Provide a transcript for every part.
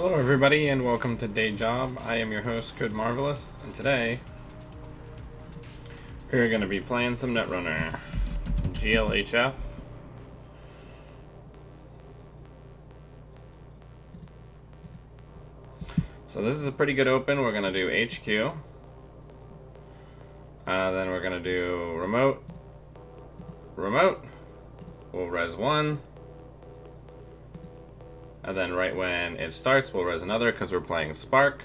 Hello everybody and welcome to Day Job. I am your host, Code Marvelous, and today we're going to be playing some Netrunner. GLHF. So this is a pretty good open. We're going to do HQ. Then we're going to do remote. We'll res one. And then right when it starts, we'll res another because we're playing Spark.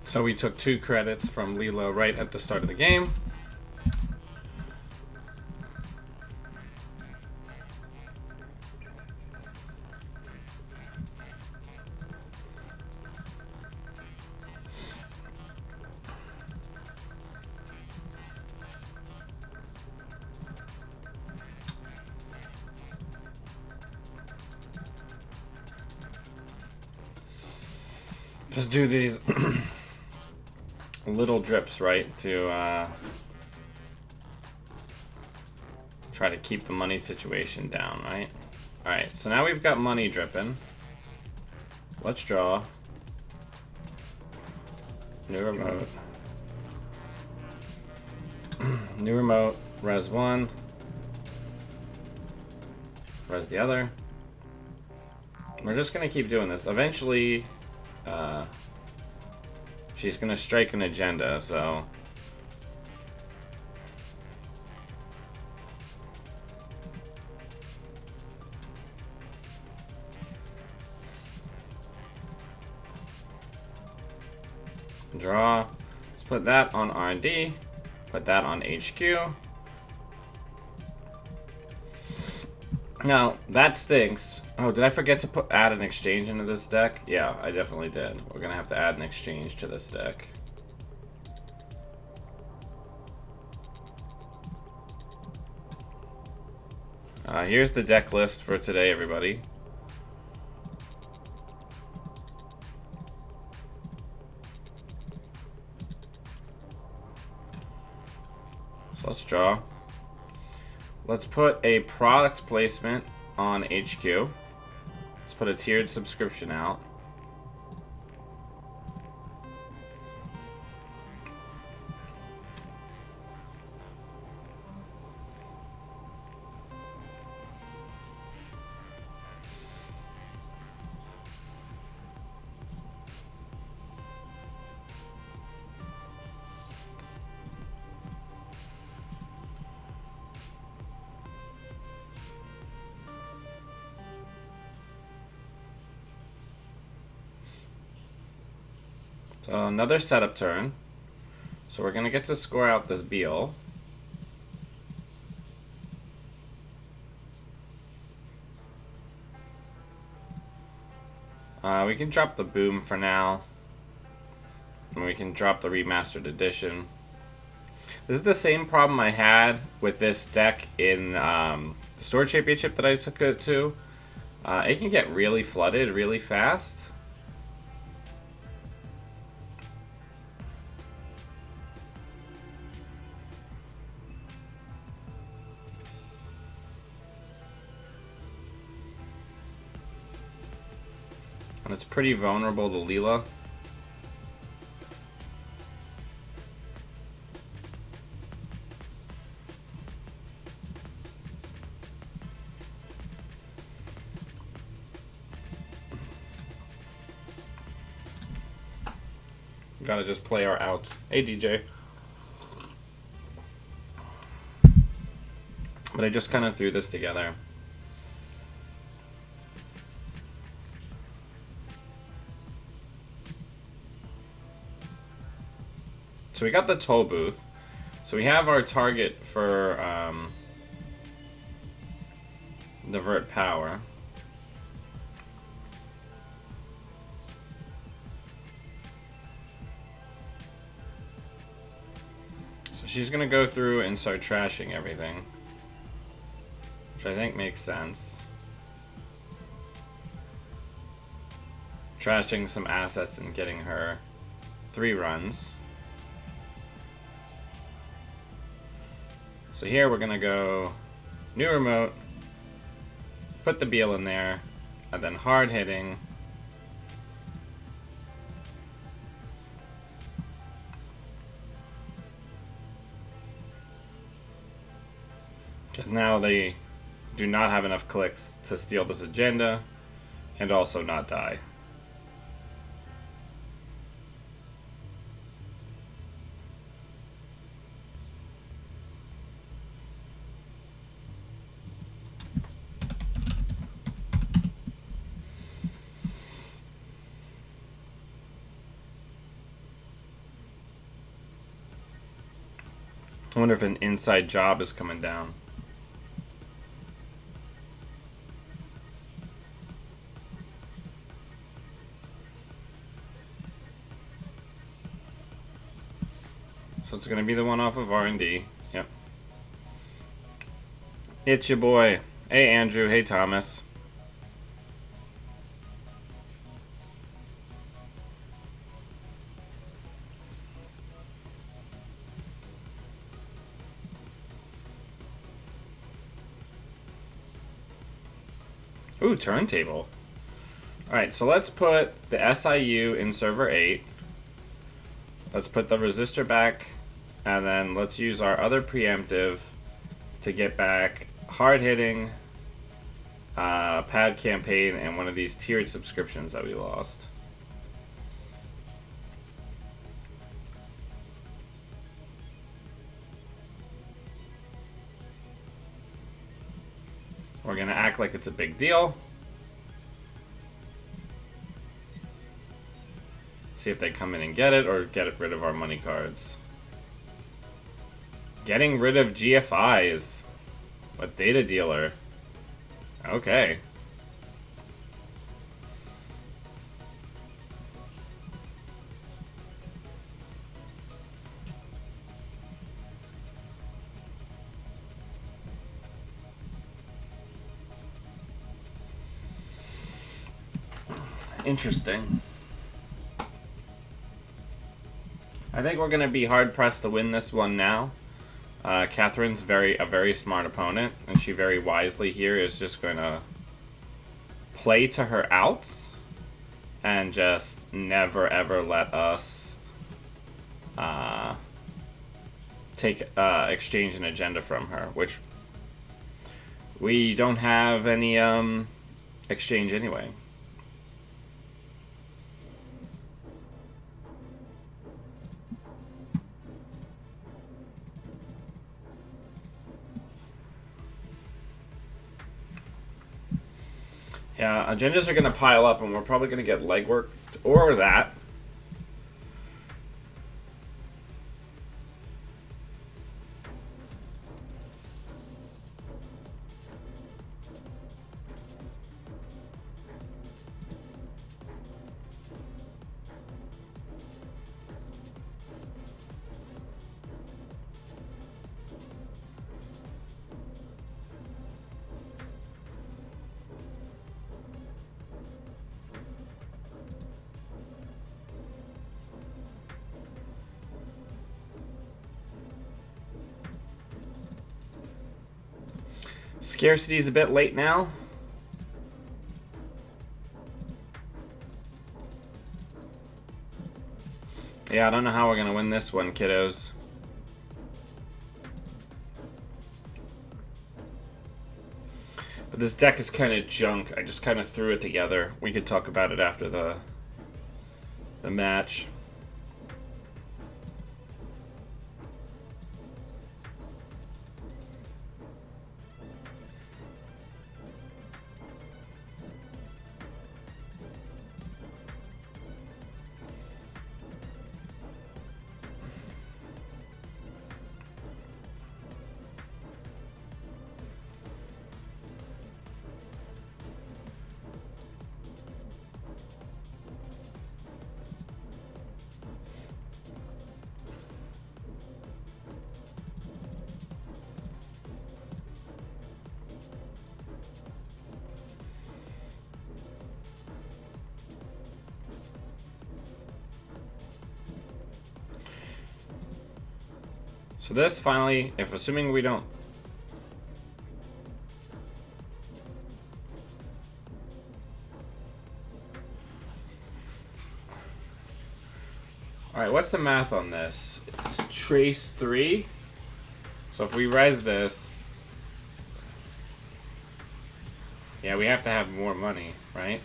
So we took 2 credits from Lilo right at the start of the game. Just do these little drips, right, to try to keep the money situation down, right? Alright, so now we've got money dripping. Let's draw. New remote. New remote. Res one. Res the other. We're just gonna keep doing this. Eventually, she's gonna strike an agenda, so... Draw. Let's put that on R&D. Put that on HQ. Now, that stinks. Oh, did I forget to add an exchange into this deck? Yeah, I definitely did. We're gonna have to add an exchange to this deck. Here's the deck list for today, everybody. So let's draw. Let's put a product placement on HQ. Let's put a tiered subscription out. So another setup turn. So we're gonna get to score out this Beal. We can drop the Boom for now. And we can drop the Remastered Edition. This is the same problem I had with this deck in the Store Championship that I took it to. It can get really flooded really fast. And it's pretty vulnerable to Leela. Gotta just play our outs. Hey, DJ. But I just kind of threw this together. So we got the toll booth. So we have our target for divert power. So she's gonna go through and start trashing everything, which I think makes sense. Trashing some assets and getting her 3 runs. So here we're gonna go new remote, put the Beal in there, and then hard hitting. Because now they do not have enough clicks to steal this agenda and also not die. I wonder if an inside job is coming down. So it's going to be the one off of R&D. Yep. It's your boy. Hey, Andrew. Hey, Thomas. Ooh, turntable. Alright, so let's put the SIU in server 8. Let's put the resistor back. And then let's use our other preemptive to get back hard hitting, pad campaign, and one of these tiered subscriptions that we lost. We're gonna act like it's a big deal. See if they come in and get it, or get rid of our money cards. Getting rid of GFIs. What data dealer? Okay. Interesting. I think we're going to be hard-pressed to win this one now. Catherine's a very smart opponent, and she very wisely here is just going to play to her outs and just never ever let us exchange an agenda from her, which we don't have any exchange anyway. Yeah, agendas are going to pile up, and we're probably going to get legwork or that. Scarcity is a bit late now. Yeah, I don't know how we're gonna win this one, kiddos. But this deck is kind of junk. I just kind of threw it together. We could talk about it after the match. So this finally, if assuming we don't Alright, what's the math on this? Trace 3. So if we res this... Yeah, we have to have more money, right?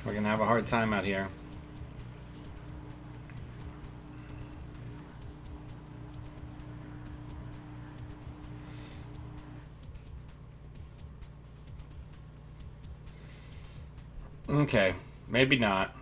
We're gonna have a hard time out here. Okay, maybe not.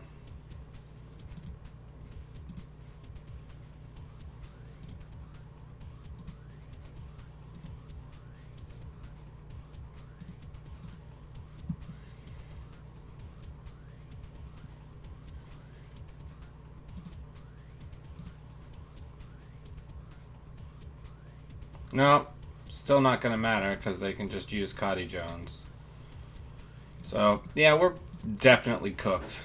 No, still not going to matter because they can just use Cotty Jones. So, yeah, we're definitely cooked.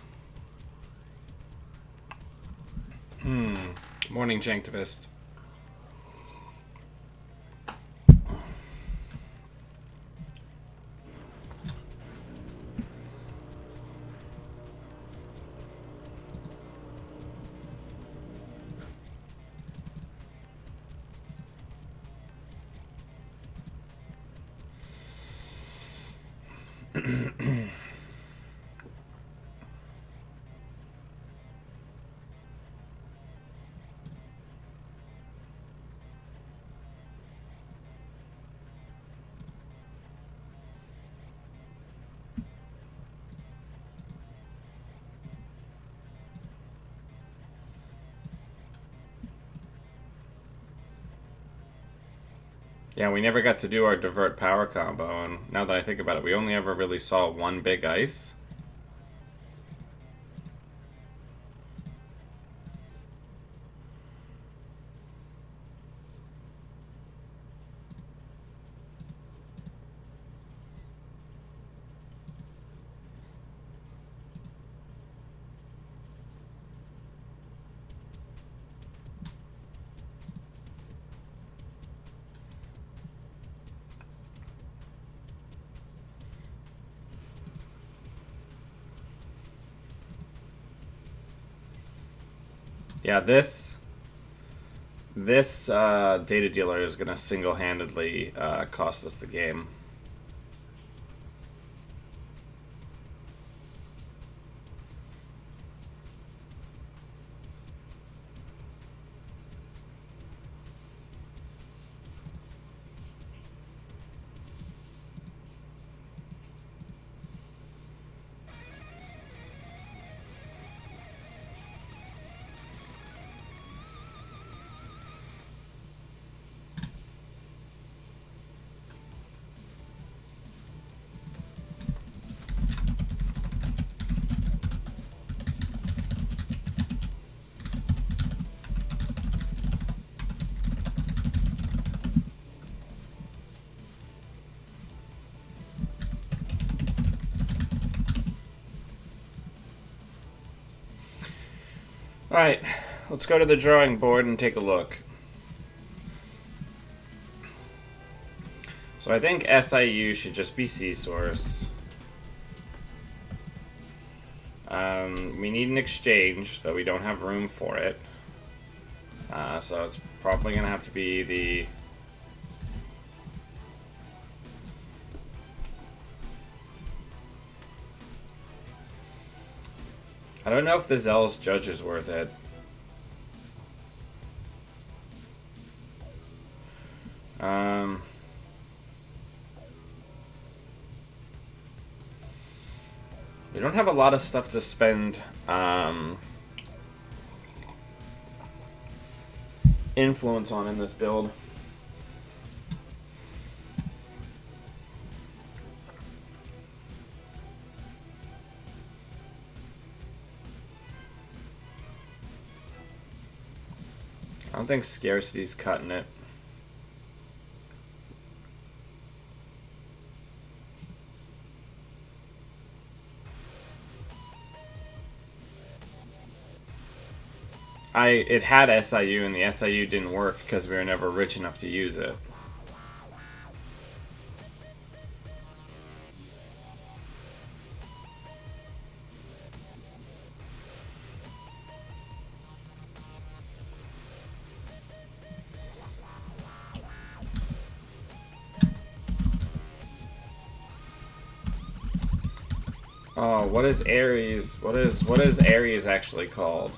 Morning, Janktivist. Yeah, we never got to do our divert power combo, and now that I think about it, we only ever really saw one big ice. Yeah, this data dealer is gonna single-handedly cost us the game. Alright, let's go to the drawing board and take a look. So I think SIU should just be C-Source. We need an exchange, though we don't have room for it. So it's probably going to have to be the... I don't know if the Zealous Judge is worth it. We don't have a lot of stuff to spend influence on in this build. I don't think scarcity's cutting it. It had SIU, and the SIU didn't work because we were never rich enough to use it. Oh, what is Ares? What is Ares actually called?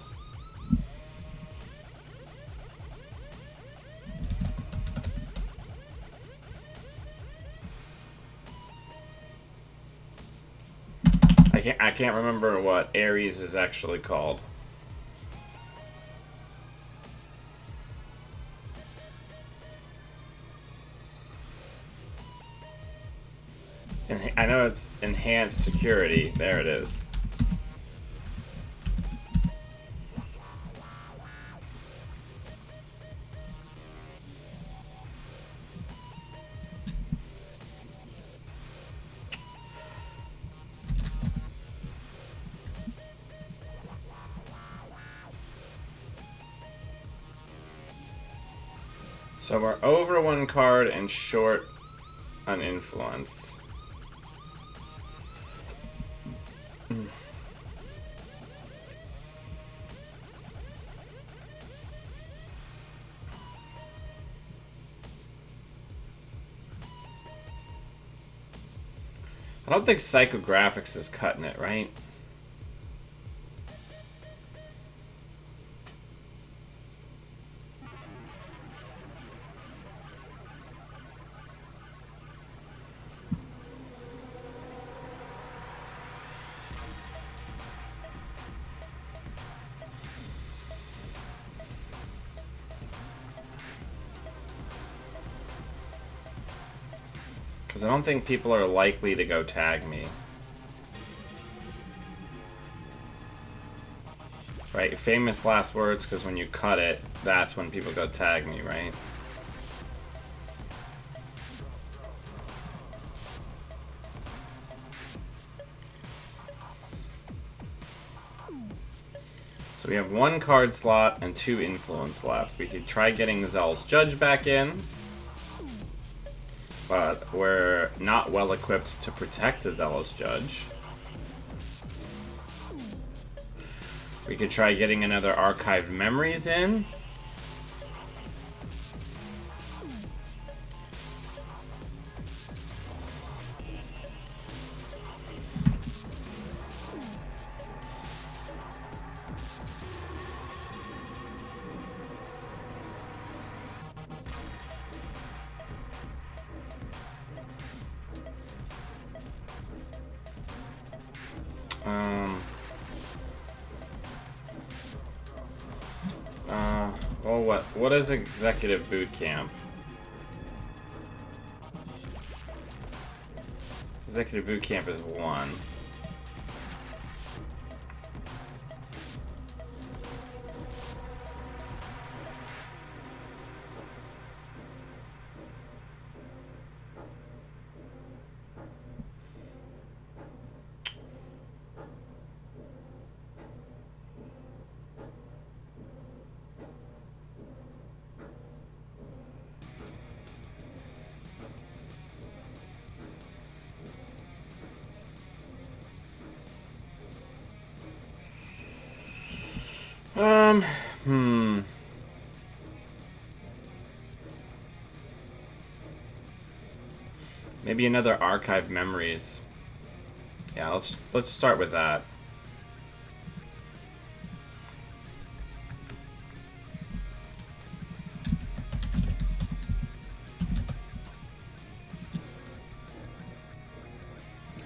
I can't remember what Ares is actually called. I know it's enhanced security. There it is. So we're over one card and short on influence. I don't think psychographics is cutting it, right? Because I don't think people are likely to go tag me. Right, famous last words, because when you cut it, that's when people go tag me, right? So we have one card slot and 2 influence left. We could try getting Zealous Judge back in, but we're not well equipped to protect a Zealous Judge. We could try getting another Archived Memories in. Well, what is Executive Boot Camp? Executive Boot Camp is 1. Maybe another Archived Memories. Yeah, let's start with that.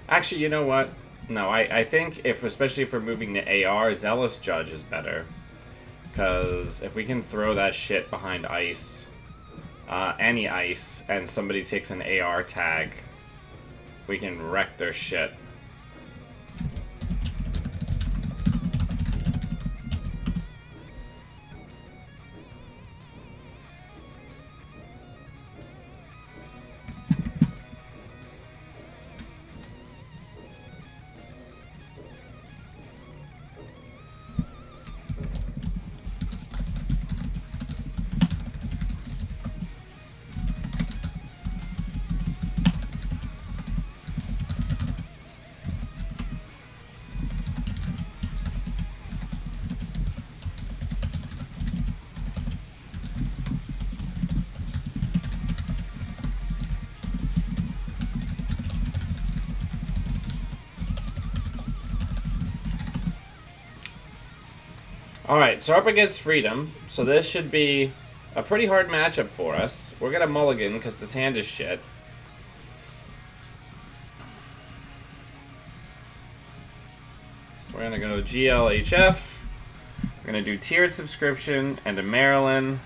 Actually, you know what? No, I think especially if we're moving to AR, Zealous Judge is better. Because if we can throw that shit behind ice, any ice, and somebody takes an AR tag, we can wreck their shit. Alright, so up against Freedom. So this should be a pretty hard matchup for us. We're gonna mulligan because this hand is shit. We're gonna go GLHF. We're gonna do tiered subscription and a Maryland.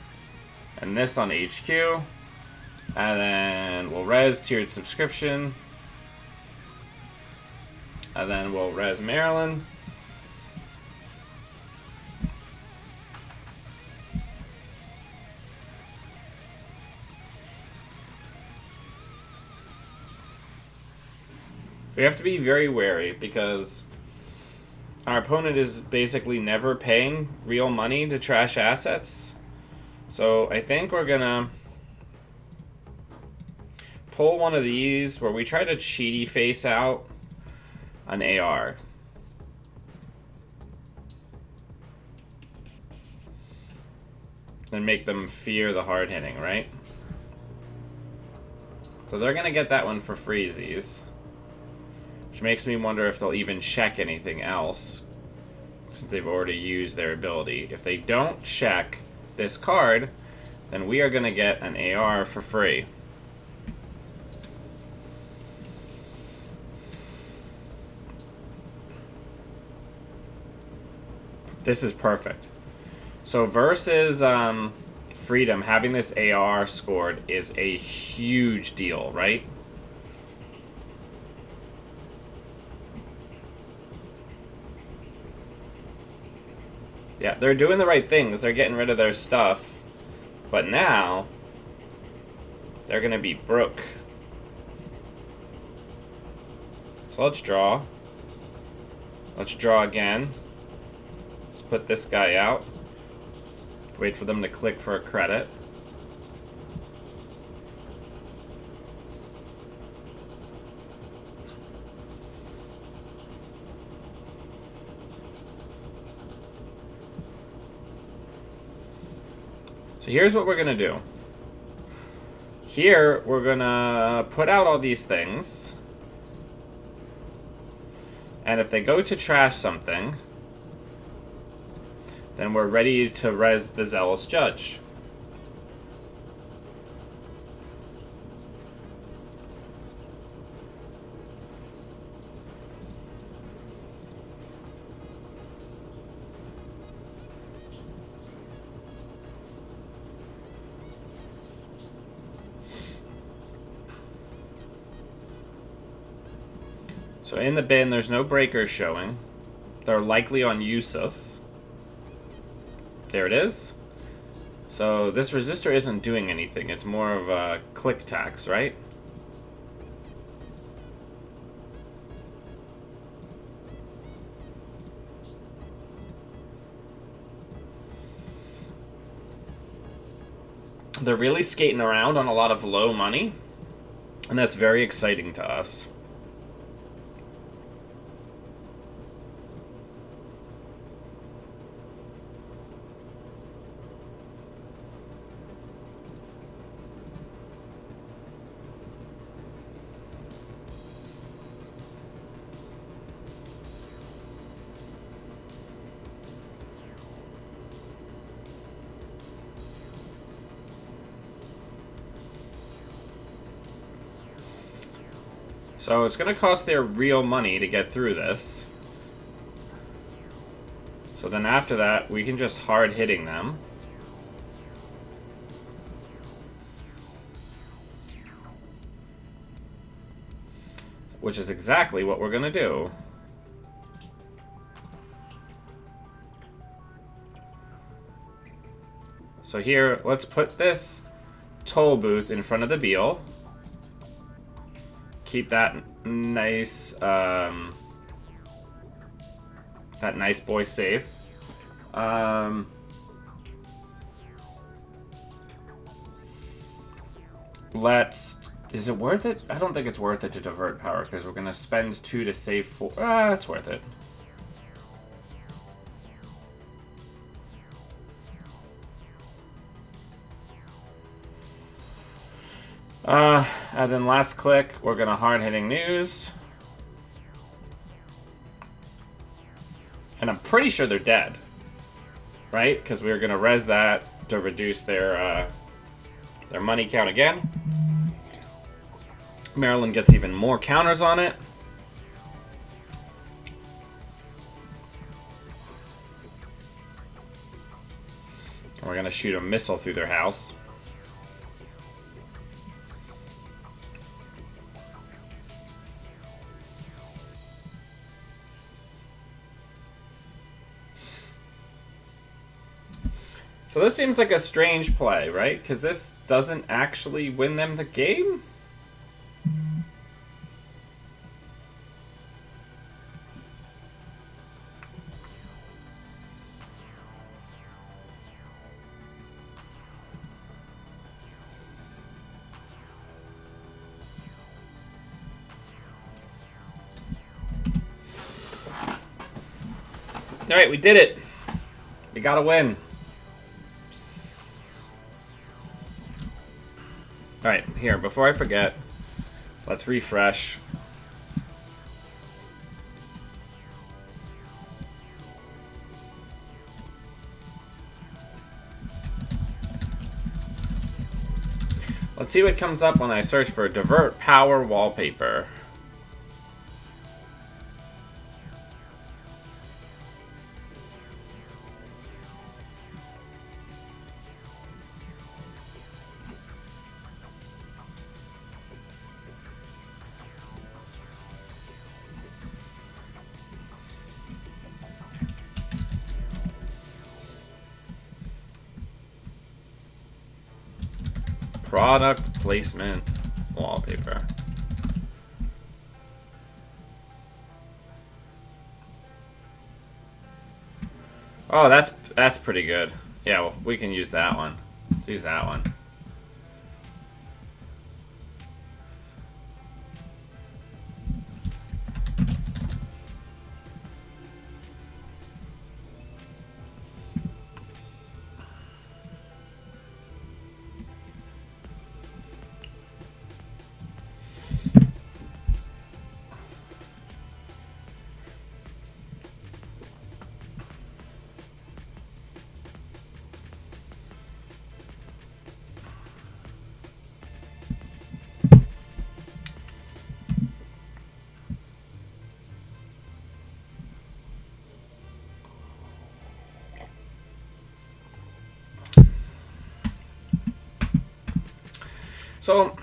And this on HQ. And then we'll res tiered subscription. And then we'll res Maryland. We have to be very wary because our opponent is basically never paying real money to trash assets. So I think we're gonna pull one of these where we try to cheaty face out an AR. And make them fear the hard hitting, right? So they're gonna get that one for freezies. Which makes me wonder if they'll even check anything else, since they've already used their ability. If they don't check this card, then we are going to get an AR for free. This is perfect. So versus Freedom, having this AR scored is a huge deal, right? Yeah, they're doing the right things. They're getting rid of their stuff. But now, they're going to be broke. So let's draw. Let's draw again. Let's put this guy out. Wait for them to click for a credit. So here's what we're going to do. Here, we're going to put out all these things. And if they go to trash something, then we're ready to res the Zealous Judge. So in the bin, there's no breakers showing. They're likely on Yusuf. There it is. So this resistor isn't doing anything. It's more of a click tax, right? They're really skating around on a lot of low money, and that's very exciting to us. So it's going to cost their real money to get through this. So then after that, we can just hard hitting them. Which is exactly what we're going to do. So here, let's put this toll booth in front of the Beal. Keep that nice, that nice boy safe. Is it worth it? I don't think it's worth it to divert power because we're gonna spend 2 to save 4. It's worth it. And then last click, we're gonna hard-hitting news. And I'm pretty sure they're dead. Right? Because we were gonna res that to reduce their money count again. Maryland gets even more counters on it. We're gonna shoot a missile through their house. So this seems like a strange play, right? Because this doesn't actually win them the game? Alright, we did it. We got a win. Alright, here, before I forget, let's refresh. Let's see what comes up when I search for divert power wallpaper. Product placement wallpaper. Oh, that's pretty good. Yeah, well, we can use that one. Let's use that one. So,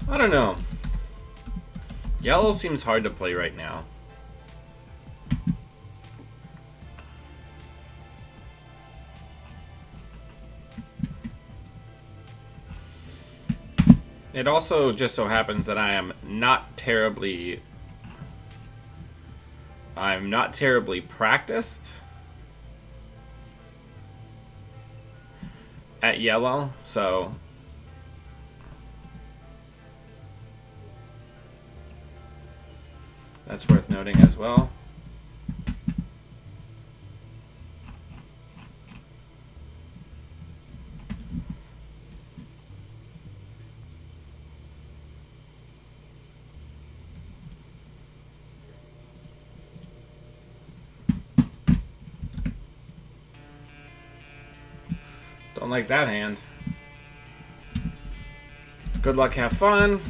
I don't know. Yellow seems hard to play right now. It also just so happens that I'm not terribly practiced at yellow, so that's worth noting as well. Don't like that hand. Good luck, have fun.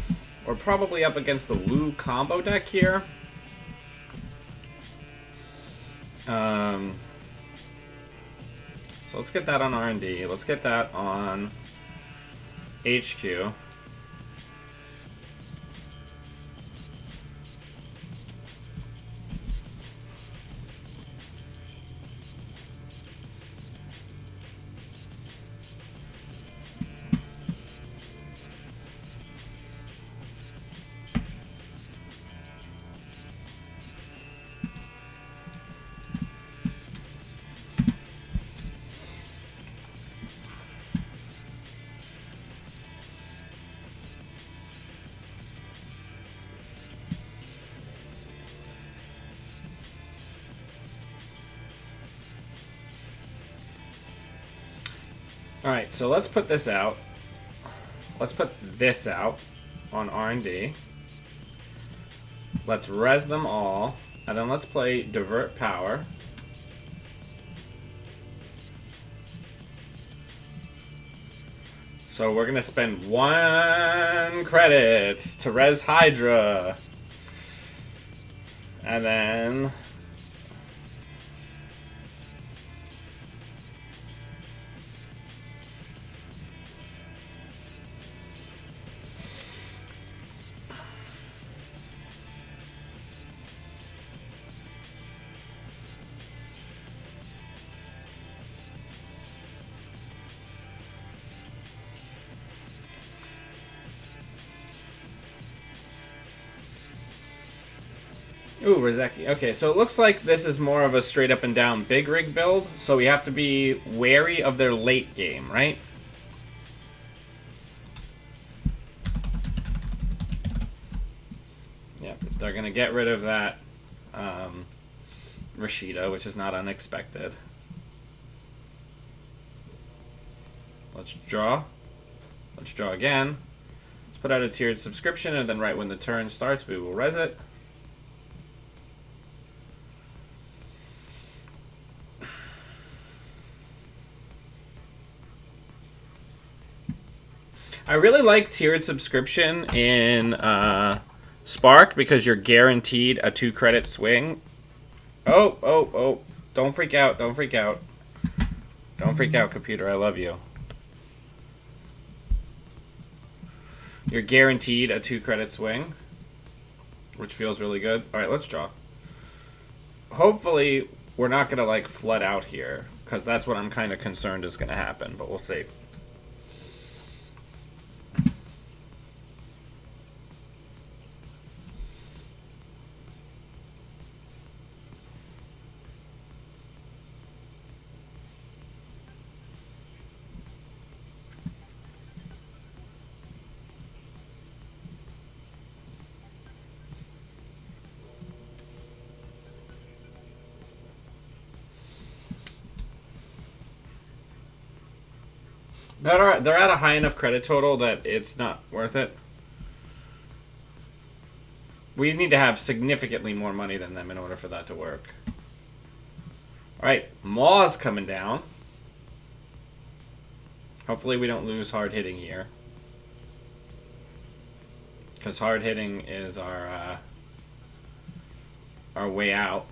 We're probably up against the Lou combo deck here. So let's get that on R&D. Let's get that on HQ. Alright, so let's put this out. Let's put this out on R&D. Let's res them all. And then let's play Divert Power. So we're going to spend 1 credit to res Hydra. And then... Ooh, Rozeki. Okay, so it looks like this is more of a straight up and down big rig build, so we have to be wary of their late game, right? Yep, they're going to get rid of that Rashida, which is not unexpected. Let's draw. Let's draw again. Let's put out a tiered subscription, and then right when the turn starts, we will res it. I really like tiered subscription in Spark because you're guaranteed a 2 credit swing. Oh. Don't freak out. Don't freak out. Don't freak out, computer. I love you. You're guaranteed a 2 credit swing, which feels really good. All right, let's draw. Hopefully, we're not going to, like, flood out here because that's what I'm kind of concerned is going to happen, but we'll see. They're at a high enough credit total that it's not worth it. We need to have significantly more money than them in order for that to work. Alright, Maw's coming down. Hopefully we don't lose hard hitting here. Because hard hitting is our way out.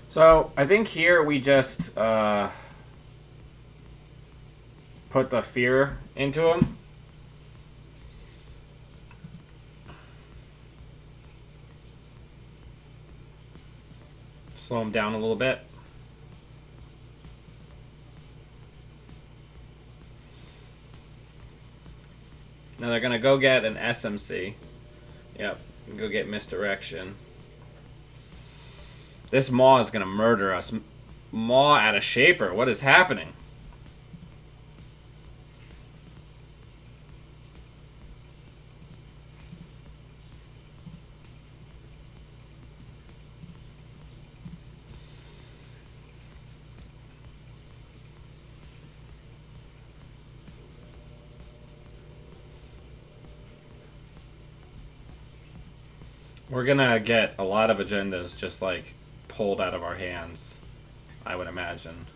So, I think here we just put the fear into him. Slow him down a little bit. Now they're going to go get an SMC. Yep, go get misdirection. This Maw is going to murder us. Maw out of Shaper. What is happening? We're gonna get a lot of agendas just like pulled out of our hands, I would imagine.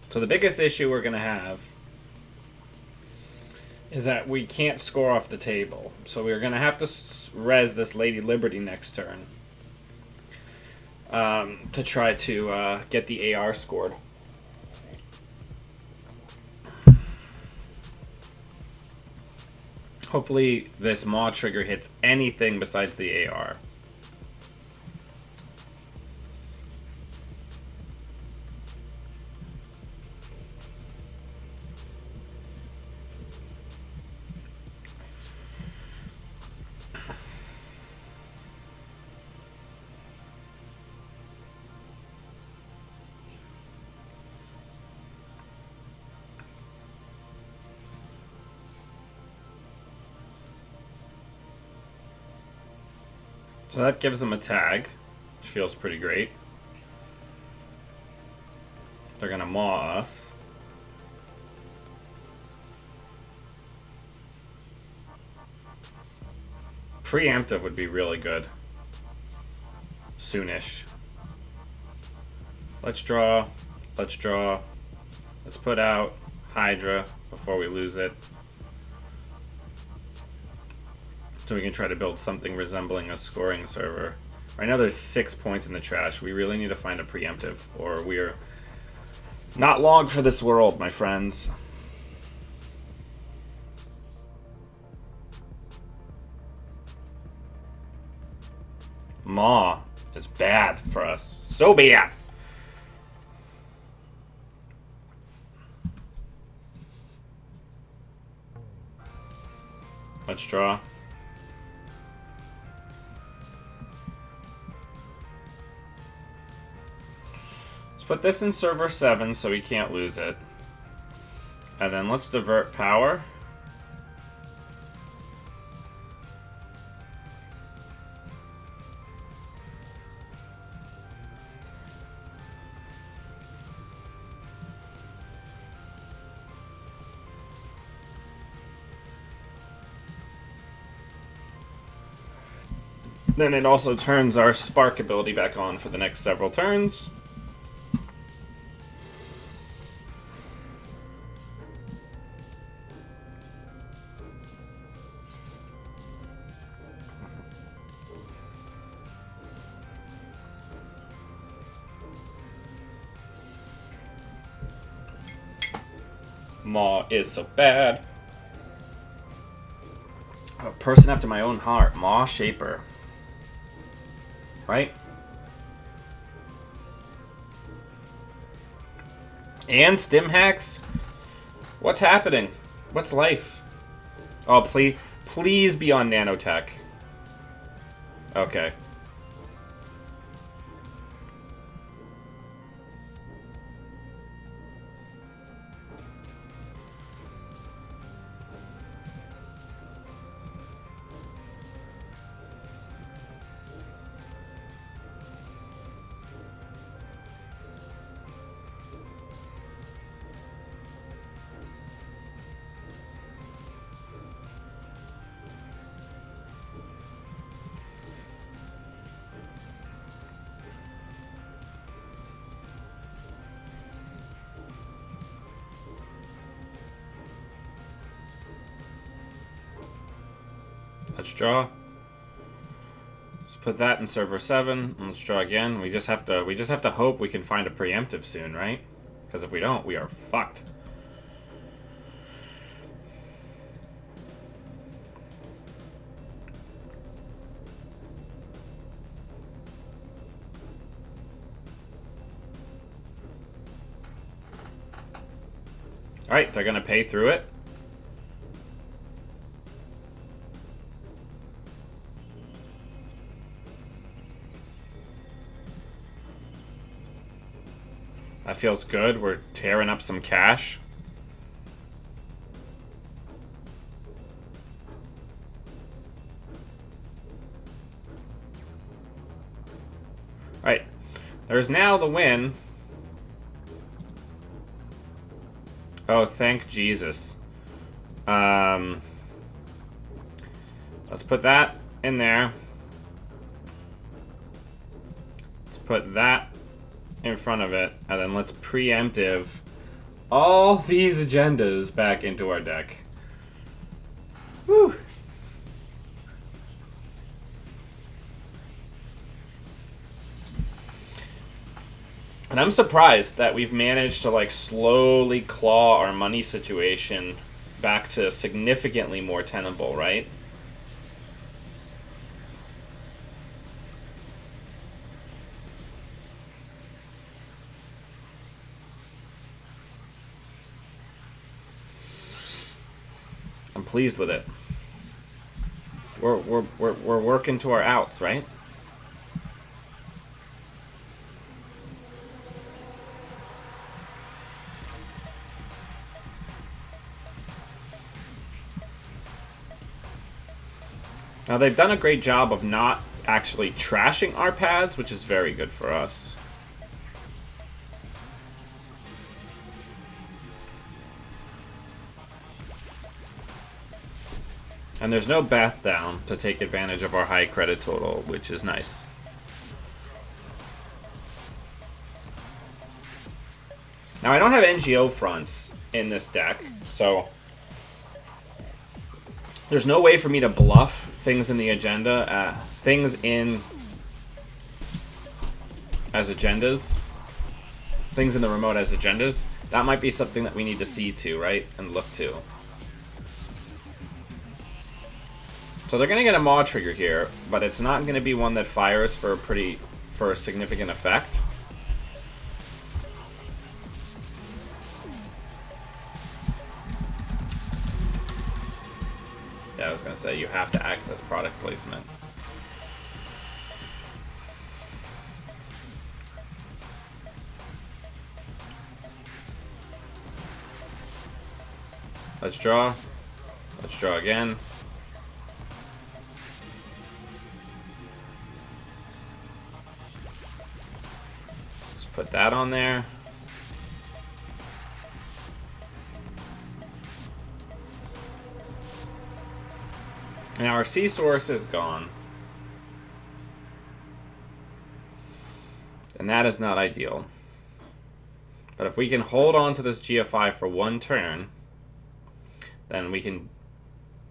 So the biggest issue we're gonna have is that we can't score off the table. So we're gonna have to res this Lady Liberty next turn to try to get the AR scored. Hopefully this Maw trigger hits anything besides the AR. So that gives them a tag, which feels pretty great. They're gonna maw us. Preemptive would be really good. Soonish. Let's draw. Let's draw. Let's put out Hydra before we lose it. So we can try to build something resembling a scoring server. Right now there's 6 points in the trash. We really need to find a preemptive, or we're not long for this world, my friends. Maw is bad for us. So bad. Let's draw. Let's put this in server 7 so we can't lose it. And then let's divert power. Then it also turns our spark ability back on for the next several turns. Maw is so bad. A person after my own heart. Maw Shaper. Right? And stim hacks? What's happening? What's life? Oh, please be on nanotech. Okay. Let's draw. Let's put that in server 7. And let's draw again. We just have to hope we can find a preemptive soon, right? Because if we don't, we are fucked. Alright, they're gonna pay through it. That feels good. We're tearing up some cash. Alright. There's now the win. Oh, thank Jesus. Let's put that in there. Let's put that in front of it, and then let's preemptive all these agendas back into our deck. Whew. And I'm surprised that we've managed to like slowly claw our money situation back to significantly more tenable, right? I'm pleased with it. We're working to our outs, right? Now, they've done a great job of not actually trashing our pads, which is very good for us. And there's no bath down to take advantage of our high credit total, which is nice. Now, I don't have NGO fronts in this deck, so there's no way for me to bluff things in the agenda, things in as agendas, things in the remote as agendas. That might be something that we need to see to, right, and look to. So they're gonna get a Maw trigger here, but it's not gonna be one that fires for a significant effect. Yeah, I was gonna say you have to access product placement. Let's draw. Let's draw again. Let's put that on there. Now our C source is gone. And that is not ideal. But if we can hold on to this GFI for one turn, then we can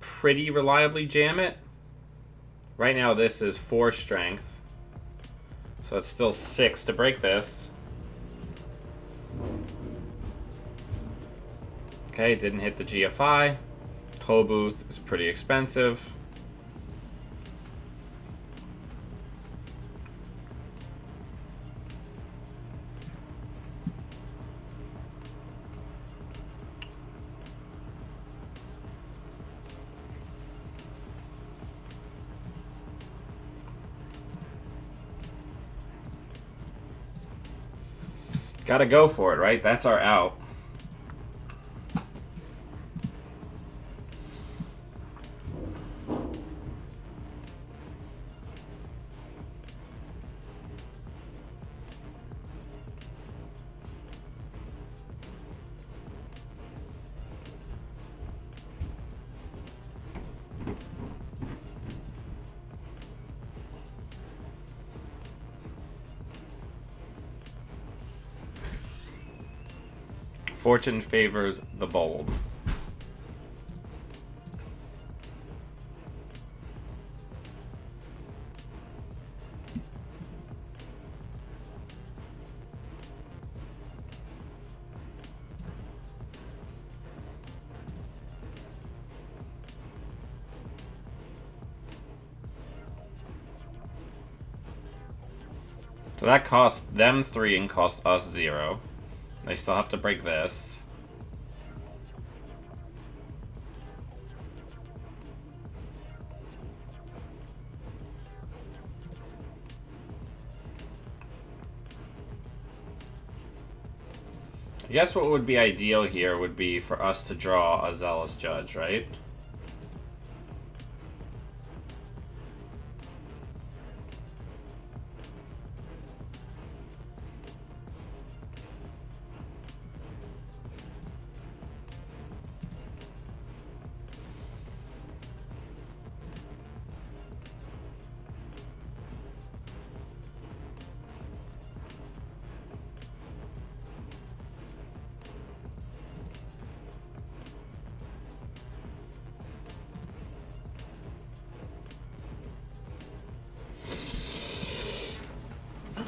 pretty reliably jam it. Right now this is 4 strength. So it's still 6 to break this. Okay, didn't hit the GFI. Toll booth is pretty expensive. Gotta go for it, right? That's our out. Fortune favors the bold. So that cost them 3 and cost us 0. They still have to break this. I guess what would be ideal here would be for us to draw a Zealous Judge, right?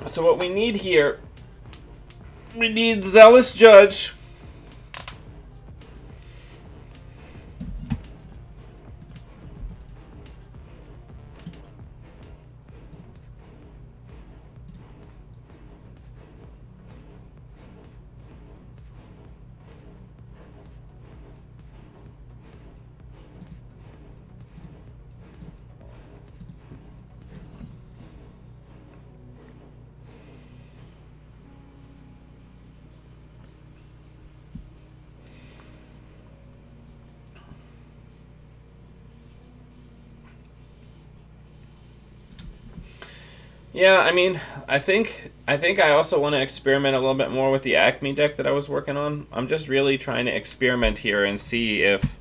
So what we need here, we need Zealous Judge. Yeah, I mean, I think I also want to experiment a little bit more with the Acme deck that I was working on. I'm just really trying to experiment here and see if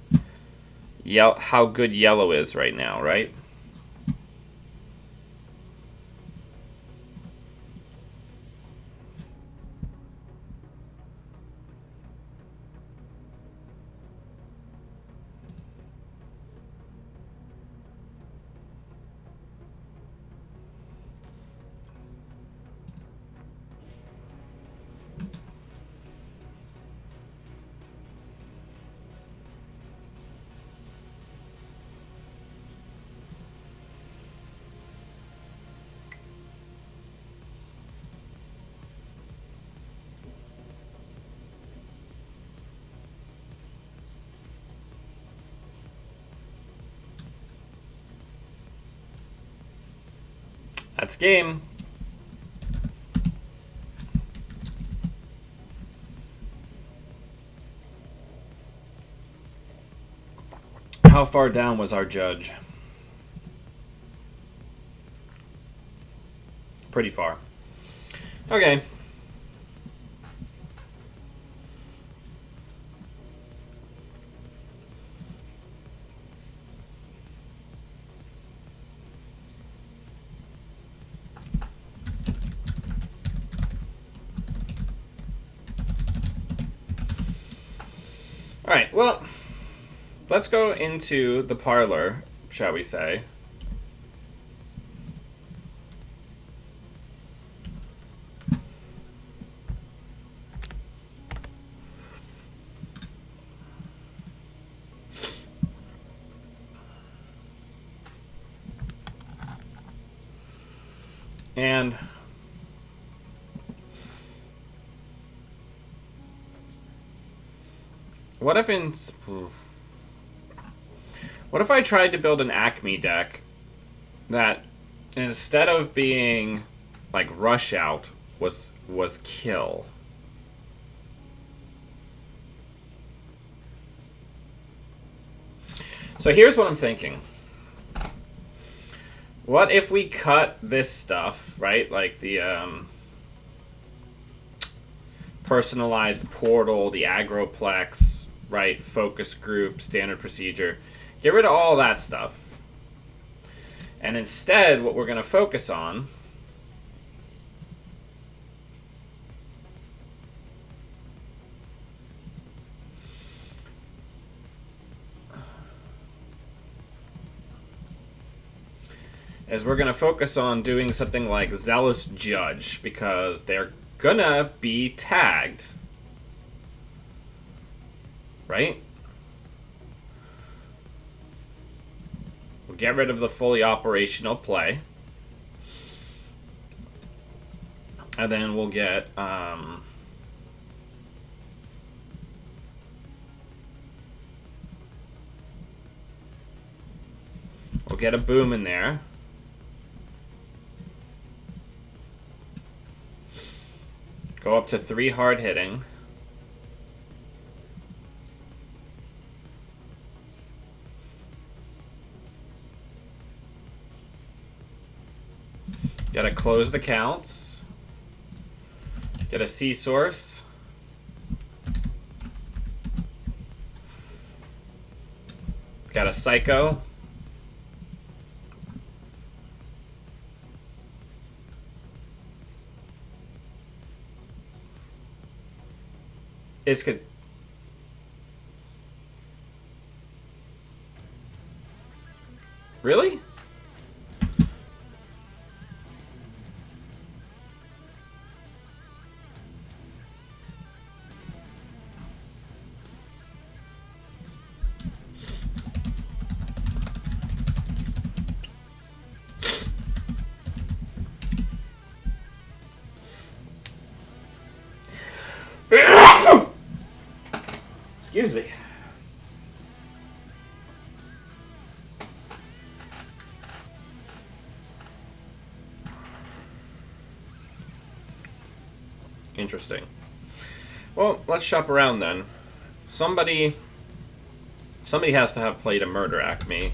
how good yellow is right now, right? That's game. How far down was our judge? Pretty far. Okay. Alright, well, let's go into the parlor, shall we say. And what if I tried to build an Acme deck that instead of being like rush out was kill? So here's what I'm thinking. What if we cut this stuff, right? Like the personalized portal, the agroplex, right? Focus group, standard procedure. Get rid of all that stuff. And instead, what we're going to focus on is we're going to focus on doing something like Zealous Judge, because they're going to be tagged. Right? We'll get rid of the fully operational play. And then we'll get we'll get a boom in there. Go up to 3 hard hitting. Gotta close the counts. Get a C source. Got a psycho. It's good. Really? Excuse me. Interesting. Well, let's shop around then. Somebody has to have played a Murder Acme.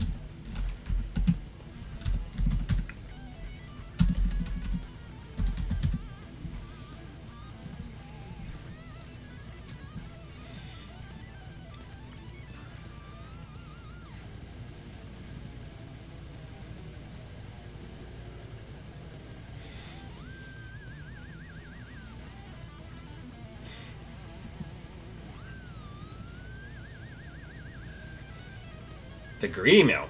Degree Mill.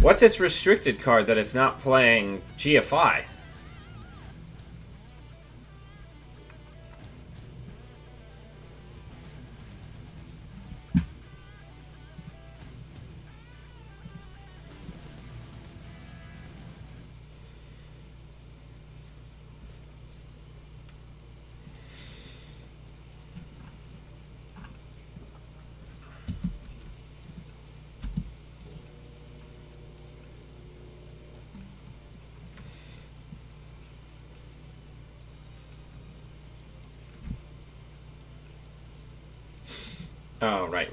What's its restricted card that it's not playing GFI? Oh, right.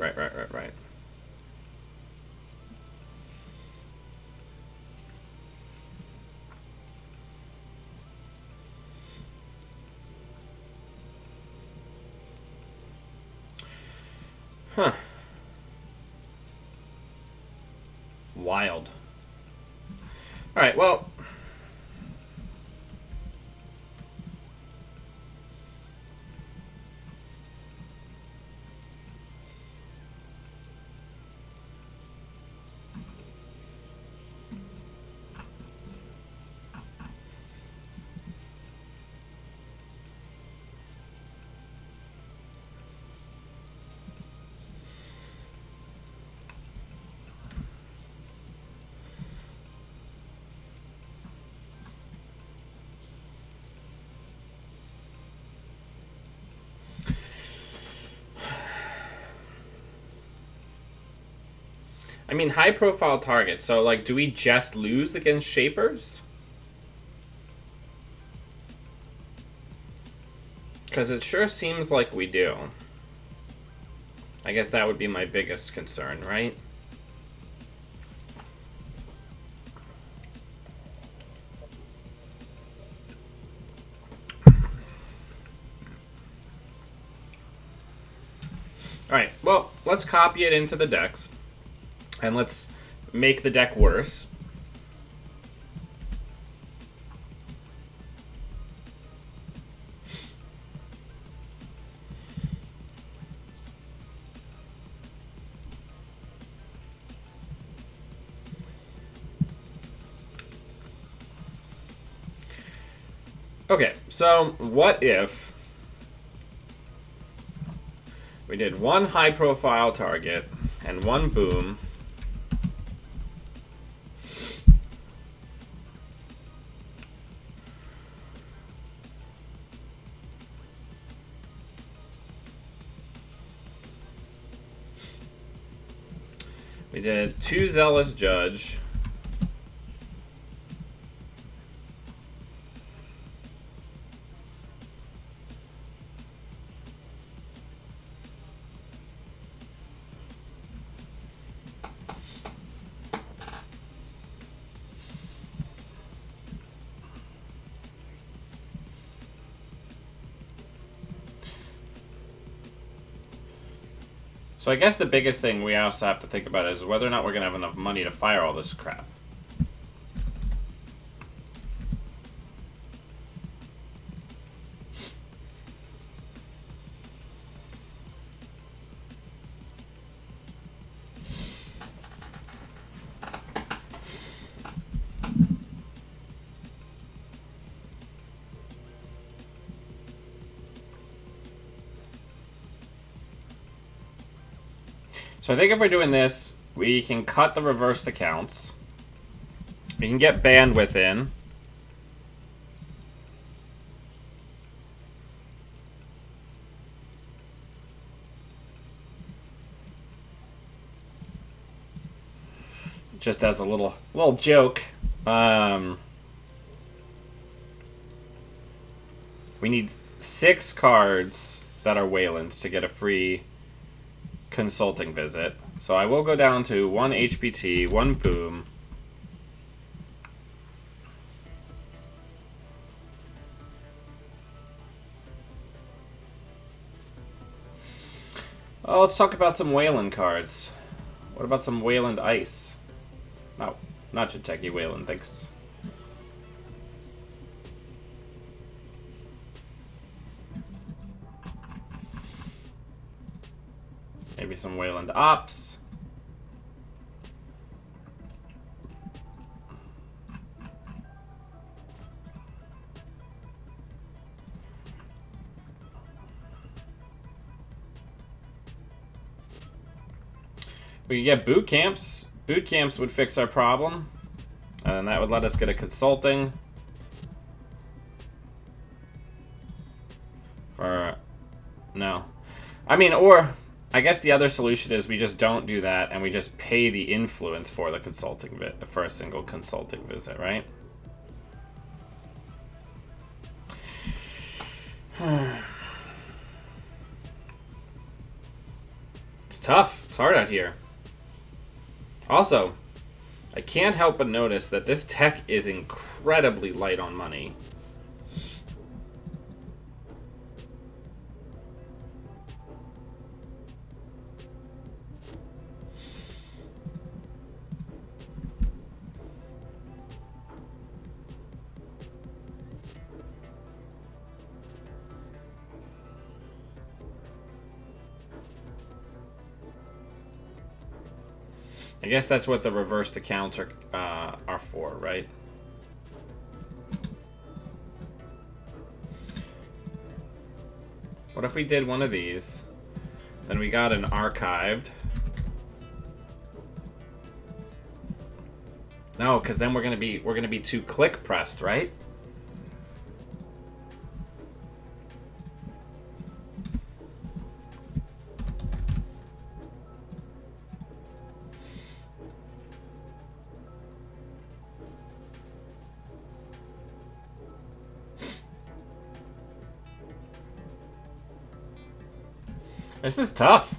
Huh. Wild. Alright, well... I mean, high-profile targets. So, like, do we just lose against Shapers? Because it sure seems like we do. I guess that would be my biggest concern, right? Alright, well, let's copy it into the decks. And let's make the deck worse. Okay, so what if we did one high-profile target and one boom, we did two Zealous Judge, so I guess the biggest thing we also have to think about is whether or not we're going to have enough money to fire all this crap. So I think if we're doing this, we can cut the reversed accounts. We can get bandwidth in. just as a little joke. We need 6 cards that are Wayland to get a free consulting visit. So I will go down to 1 HPT, 1 Boom. Oh, let's talk about some Wayland cards. What about some Wayland Ice? No, not Jateki, Wayland, thanks. Maybe some Wayland Ops. We could get boot camps. Boot camps would fix our problem. And that would let us get a consulting. For... No. I mean, or... I guess the other solution is we just don't do that and we just pay the influence for the consulting for a single consulting visit, right? It's tough. It's hard out here. Also, I can't help but notice that this tech is incredibly light on money. I guess that's what the reversed accounts are for, right? What if we did one of these, then we got an archived? No, because then we're gonna be too click pressed, right? This is tough.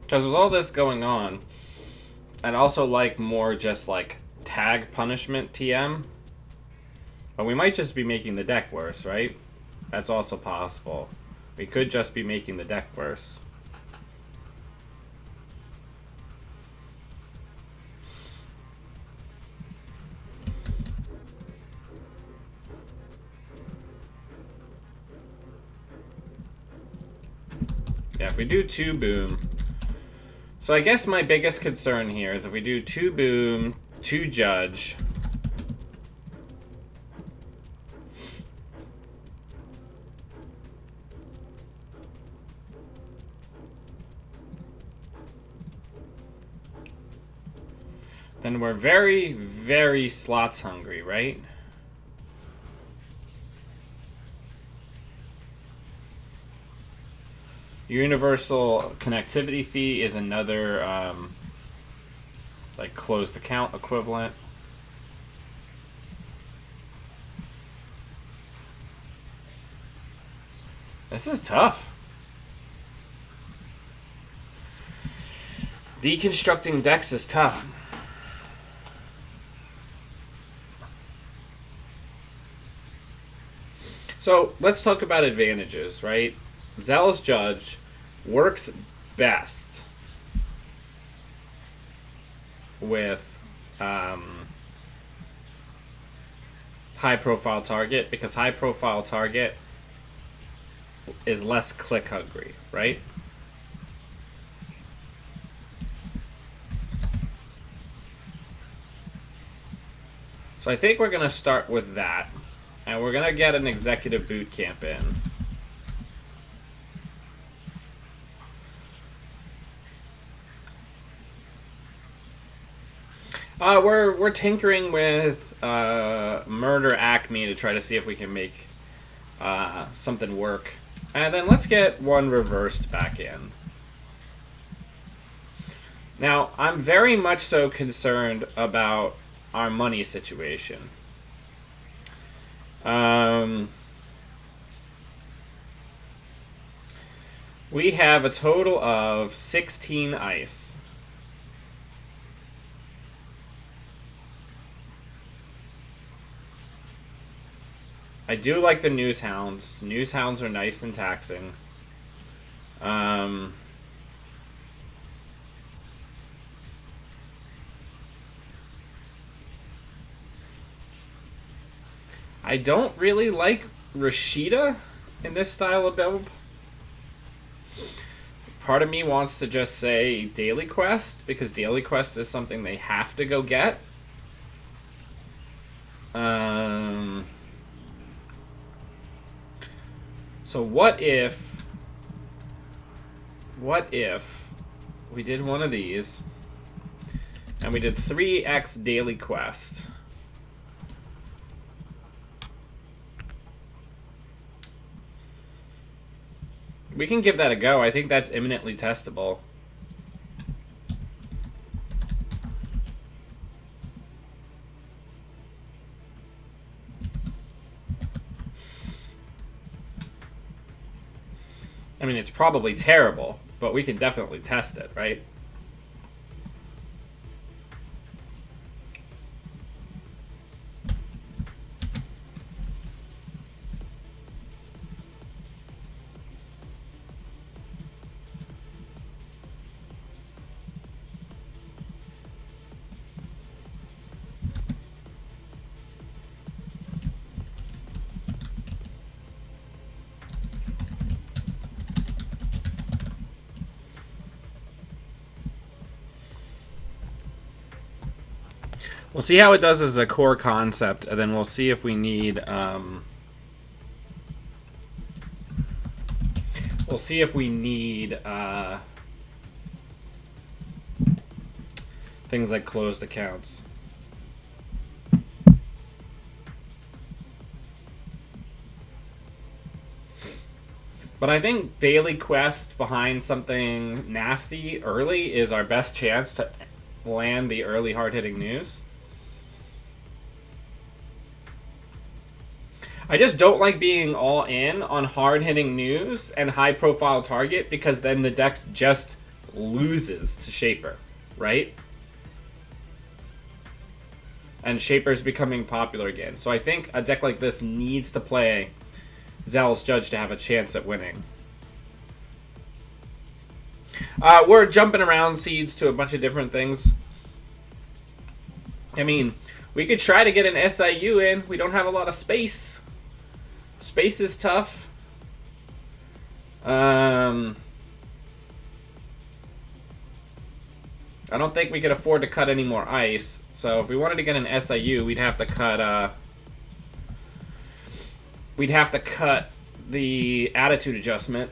Because with all this going on, I'd also like more just like tag punishment TM. But we might just be making the deck worse, right? That's also possible. We could just be making the deck worse. Yeah, if we do 2 Boom... So I guess my biggest concern here is if we do 2 Boom, 2 Judge... then we're very, very slots hungry, right? Universal connectivity fee is another like closed account equivalent. This is tough. Deconstructing decks is tough. So let's talk about advantages, right? Zealous Judge works best with high profile target, because high profile target is less click hungry, right? So I think we're going to start with that. And we're going to get an executive boot camp in. We're tinkering with Murder Acme to try to see if we can make something work. And then let's get one reversed back in. Now, I'm very much so concerned about our money situation. We have a total of 16 ice. I do like the news hounds. News hounds are nice and taxing. I don't really like Rashida in this style of build. Part of me wants to just say Daily Quest, because Daily Quest is something they have to go get. So what if we did one of these and we did 3x Daily Quest? We can give that a go. I think that's imminently testable. I mean, it's probably terrible, but we can definitely test it, right? We'll see how it does as a core concept, and then we'll see if we need things like closed accounts. But I think Daily Quest behind something nasty early is our best chance to land the early hard-hitting news. I just don't like being all in on hard-hitting news and high-profile target, because then the deck just loses to Shaper, right? And Shaper's becoming popular again. So I think a deck like this needs to play Zealous Judge to have a chance at winning. We're jumping around seeds to a bunch of different things. I mean, we could try to get an SIU in. We don't have a lot of space. Space is tough. I don't think we could afford to cut any more ice. So if we wanted to get an SIU, we'd have to cut the attitude adjustment,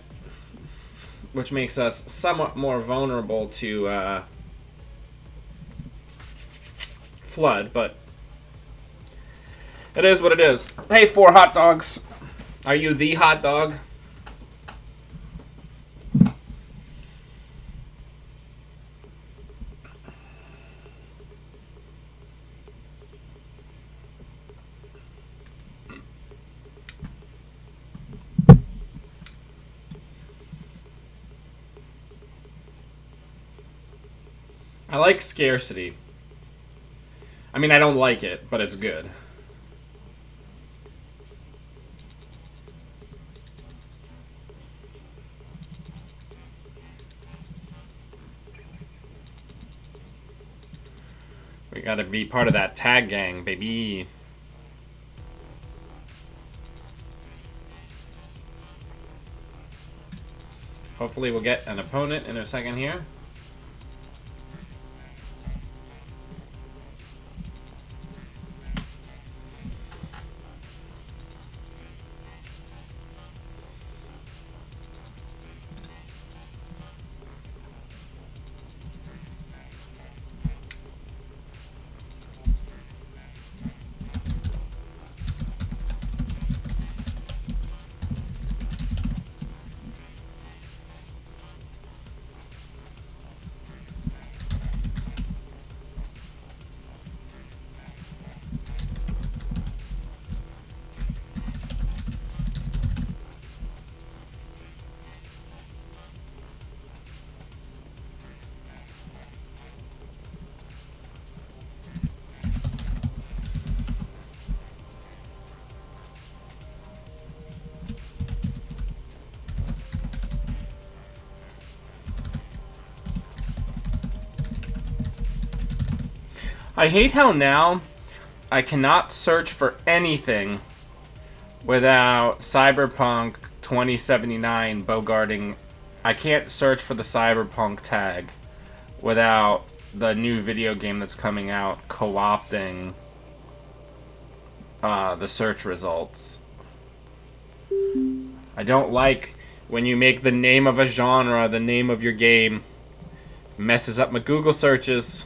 which makes us somewhat more vulnerable to flood, but it is what it is. Hey, 4 hot dogs. Are you the hot dog? I like scarcity. I mean, I don't like it, but it's good. We gotta be part of that tag gang, baby. Hopefully we'll get an opponent in a second here. I hate how now I cannot search for anything without Cyberpunk 2079 bogarting. I can't search for the Cyberpunk tag without the new video game that's coming out co-opting the search results. I don't like when you make the name of a genre the name of your game. Messes up my Google searches.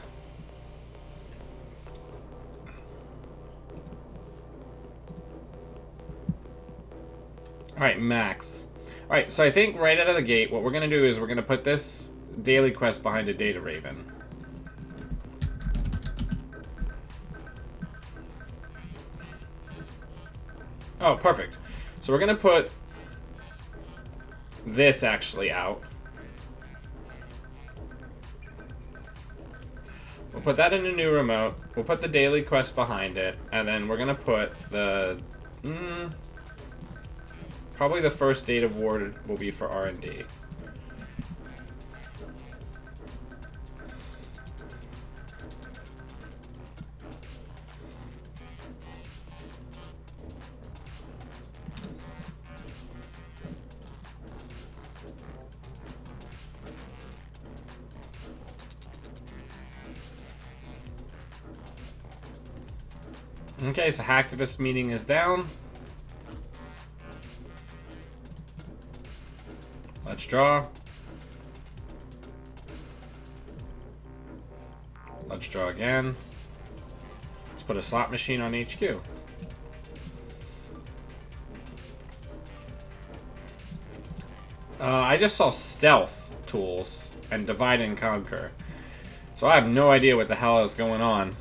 Alright, Max. Alright, so I think right out of the gate, what we're going to do is we're going to put this daily quest behind a data raven. Oh, perfect. So we're going to put this actually out. We'll put that in a new remote. We'll put the daily quest behind it. And then we're going to put the... probably the first date of war will be for R&D. Okay, so hacktivist meeting is down. Let's draw. Let's draw again. Let's put a slot machine on HQ. I just saw stealth tools and divide and conquer. So I have no idea what the hell is going on.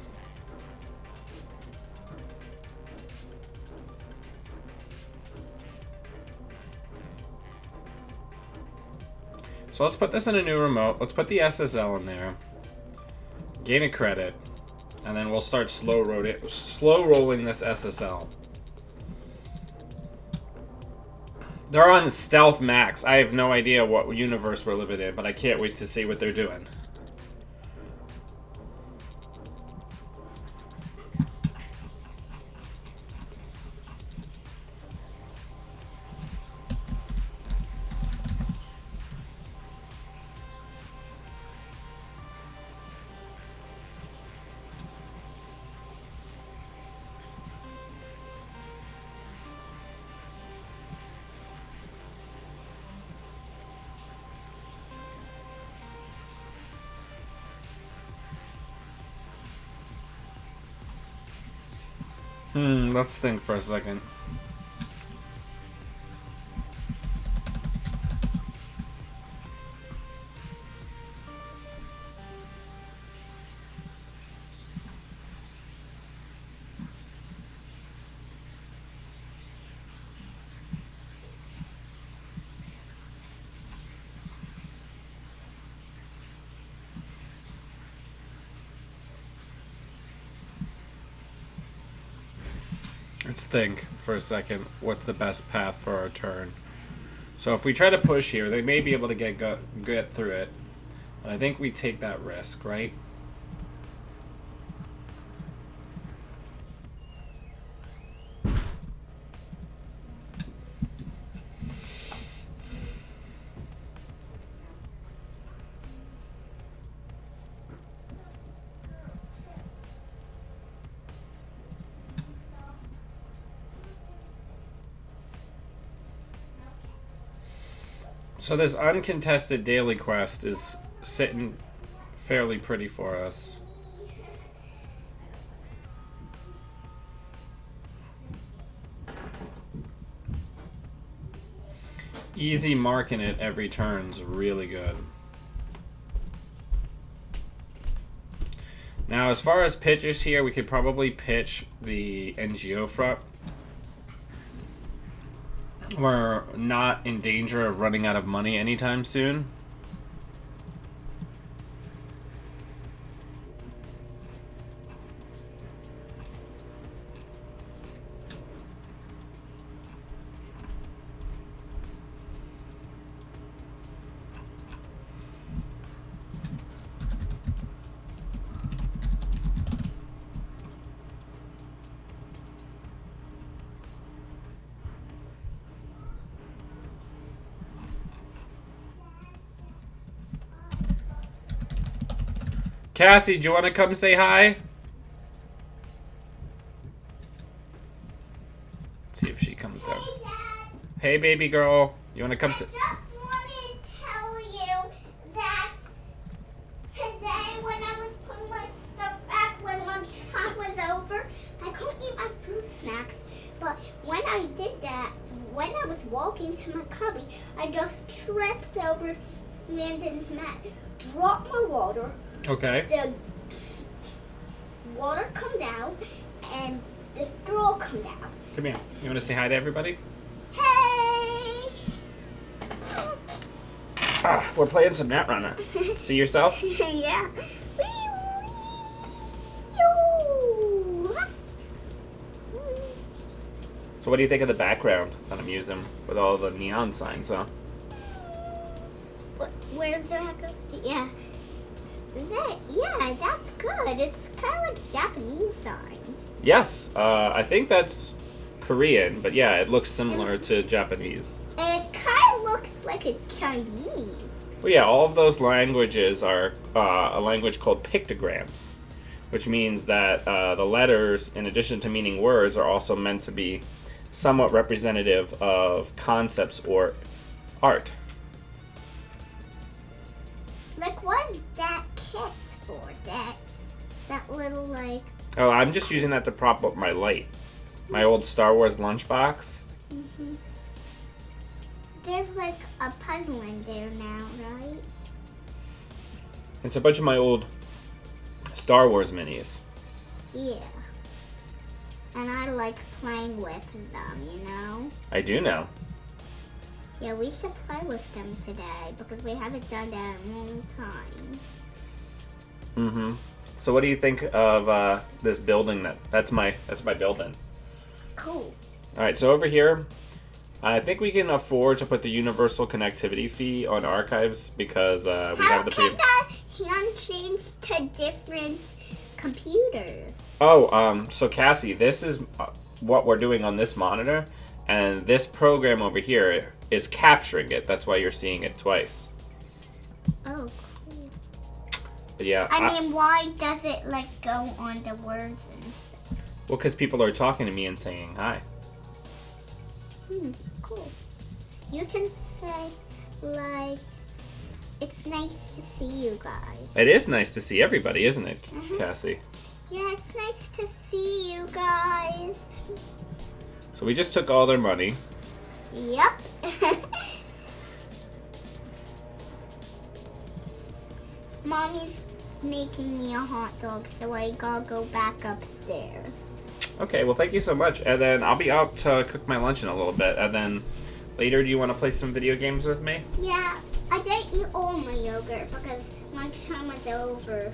So let's put this in a new remote. Let's put the SSL in there. Gain a credit. And then we'll start slow rolling this SSL. They're on Stealth Max. I have no idea what universe we're living in, but I can't wait to see what they're doing. Let's think for a second. Let's think for a second. What's the best path for our turn? So if we try to push here, they may be able to get through it. But I think we take that risk, right? So this uncontested daily quest is sitting fairly pretty for us. Easy marking it every turn's really good. Now, as far as pitches here, we could probably pitch the NGO front. We're not in danger of running out of money anytime soon. Cassie, do you want to come say hi? Let's see if she comes down. Hey, Dad. Hey, baby girl. You want to come say... I just wanted to tell you that today when I was putting my stuff back when lunchtime was over, I couldn't eat my fruit snacks. But when I did that, when I was walking to my cubby, I just tripped over Landon's mat, dropped my water. Okay. The water come down, and the straw come down. Come here. You want to say hi to everybody? Hey! Ah, we're playing some Netrunner. See yourself? Yeah. So what do you think of the background that I'm using with all the neon signs, huh? Where's the hacker? Yeah. Yeah, that's good. It's kind of like Japanese signs. Yes. I think that's Korean, but yeah, it looks similar to Japanese. And it kind of looks like it's Chinese. Well, yeah, all of those languages are a language called pictograms, which means that the letters, in addition to meaning words, are also meant to be somewhat representative of concepts or art. Like, what is that kit for? That little, like... Oh, I'm just using that to prop up my light. My old Star Wars lunchbox. Mm-hmm. There's, like, a puzzle in there now, right? It's a bunch of my old Star Wars minis. Yeah. And I like playing with them, you know? I do know. Yeah, we should play with them today because we haven't done that in a long time. Mm-hmm. So what do you think of this building? That's my building. Cool. All right, so over here, I think we can afford to put the universal connectivity fee on archives because we have the... How can that hand change to different computers? Oh, so Cassie, this is what we're doing on this monitor, and this program over here is capturing it. That's why you're seeing it twice. Oh, cool. But yeah. I mean, why does it, like, go on the words and stuff? Well, because people are talking to me and saying hi. Cool. You can say, like, it's nice to see you guys. It is nice to see everybody, isn't it, Cassie? Yeah, it's nice to see you guys. So we just took all their money. Yep. Mommy's making me a hot dog, so I gotta go back upstairs. Okay, well, thank you so much. And then I'll be out to cook my lunch in a little bit. And then later, do you want to play some video games with me? Yeah, I didn't eat all my yogurt because lunchtime was over.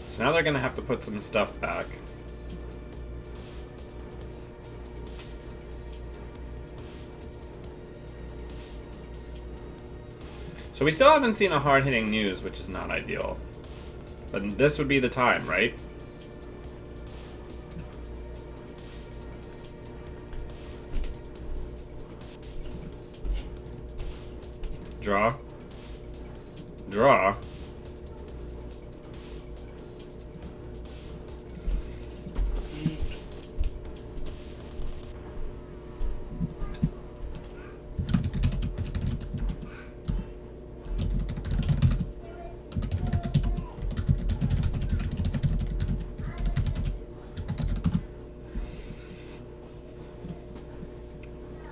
So now they're going to have to put some stuff back. So we still haven't seen a hard-hitting news, which is not ideal. But this would be the time, right? Draw. Draw.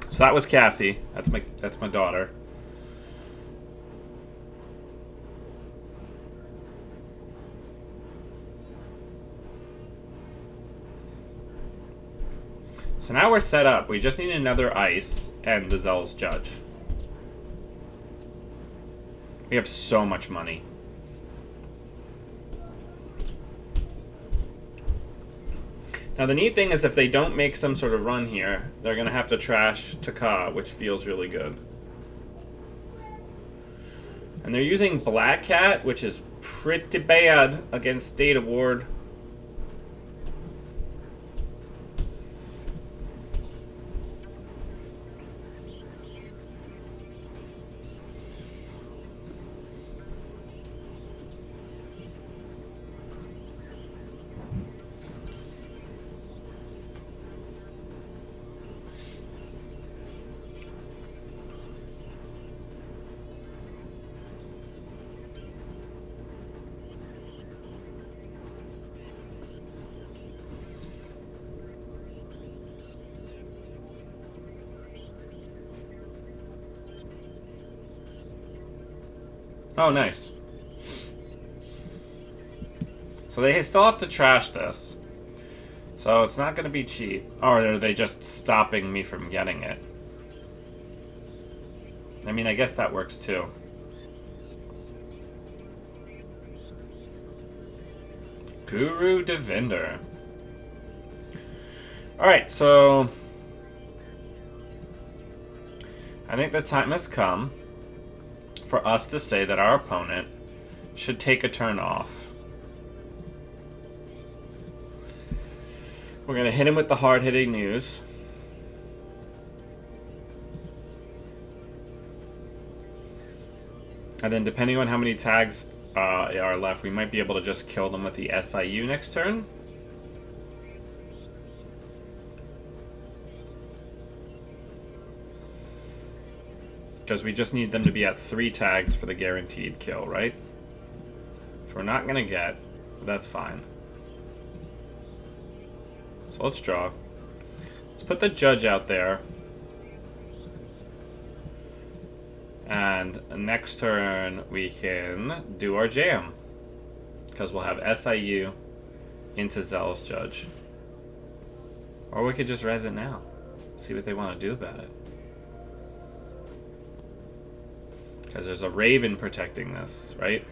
So that was Cassie. That's my daughter. So now we're set up. We just need another ice and the Zealous Judge. We have so much money. Now the neat thing is if they don't make some sort of run here, they're going to have to trash Taka, which feels really good. And they're using Black Cat, which is pretty bad against Data Ward. Oh, nice. So they still have to trash this. So it's not going to be cheap. Or are they just stopping me from getting it? I mean, I guess that works too. Guru Devinder. Alright, so I think the time has come for us to say that our opponent should take a turn off. We're going to hit him with the hard-hitting news. And then depending on how many tags are left, we might be able to just kill them with the SIU next turn. Because we just need them to be at 3 tags for the guaranteed kill, right? Which we're not going to get, but that's fine. So let's draw. Let's put the judge out there. And next turn, we can do our jam. Because we'll have SIU into Zealous Judge. Or we could just res it now. See what they want to do about it. Because there's a Raven protecting this, right?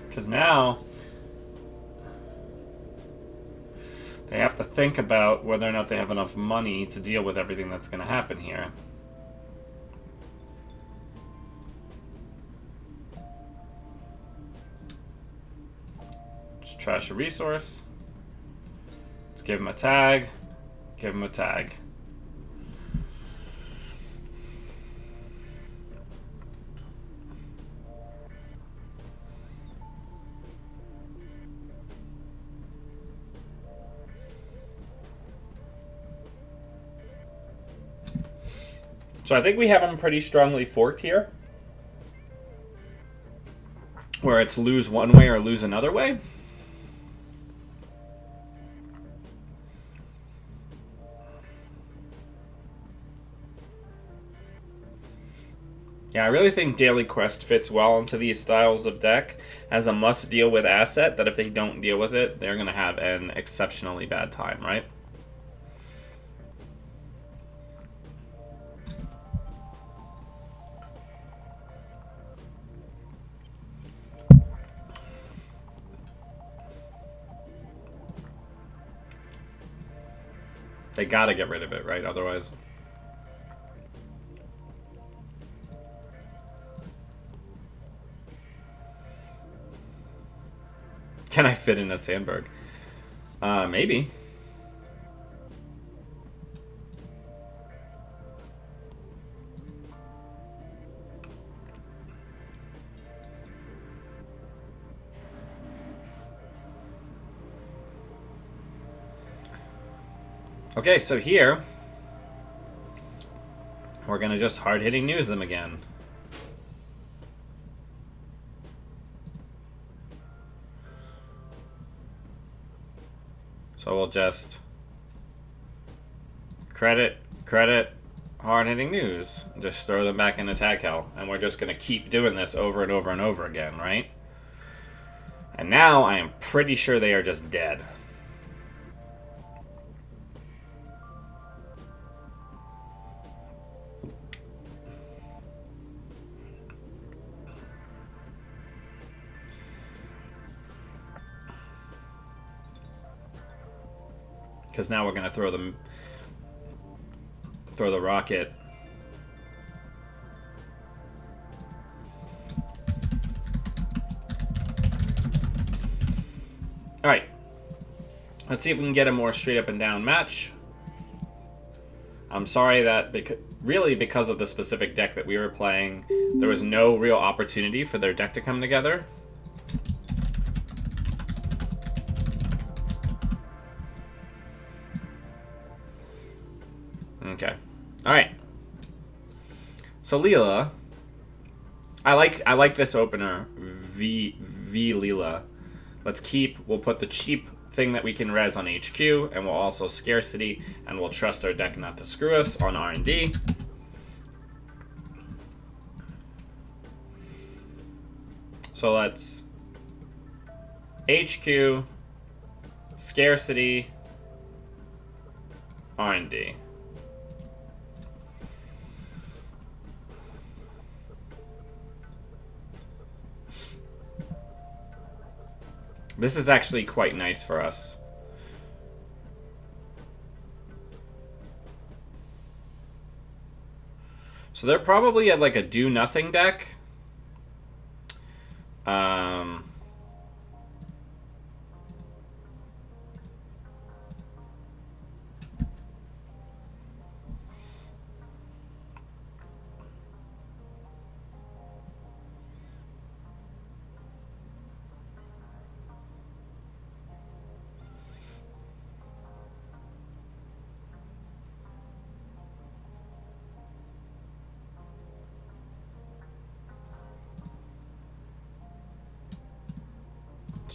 Because now they have to think about whether or not they have enough money to deal with everything that's going to happen here. Just trash a resource. Let's give him a tag. Give him a tag. So I think we have them pretty strongly forked here. Where it's lose one way or lose another way. Yeah, I really think Daily Quest fits well into these styles of deck as a must-deal with asset that if they don't deal with it, they're going to have an exceptionally bad time, right? They gotta get rid of it, right? Otherwise... Can I fit in a Sandberg? Maybe. Okay, so here, we're gonna just hard-hitting news them again. So we'll just credit, hard-hitting news. Just throw them back into tag hell. And we're just gonna keep doing this over and over and over again, right? And now I am pretty sure they are just dead. Because now we're going to throw the rocket. Alright. Let's see if we can get a more straight up and down match. I'm sorry that because of the specific deck that we were playing, there was no real opportunity for their deck to come together. Okay. Alright. So Leela. I like this opener. V Leela. We'll put the cheap thing that we can res on HQ, and we'll also scarcity, and we'll trust our deck not to screw us on R&D. So let's HQ, scarcity, R&D. This is actually quite nice for us. So they're probably at like a do-nothing deck.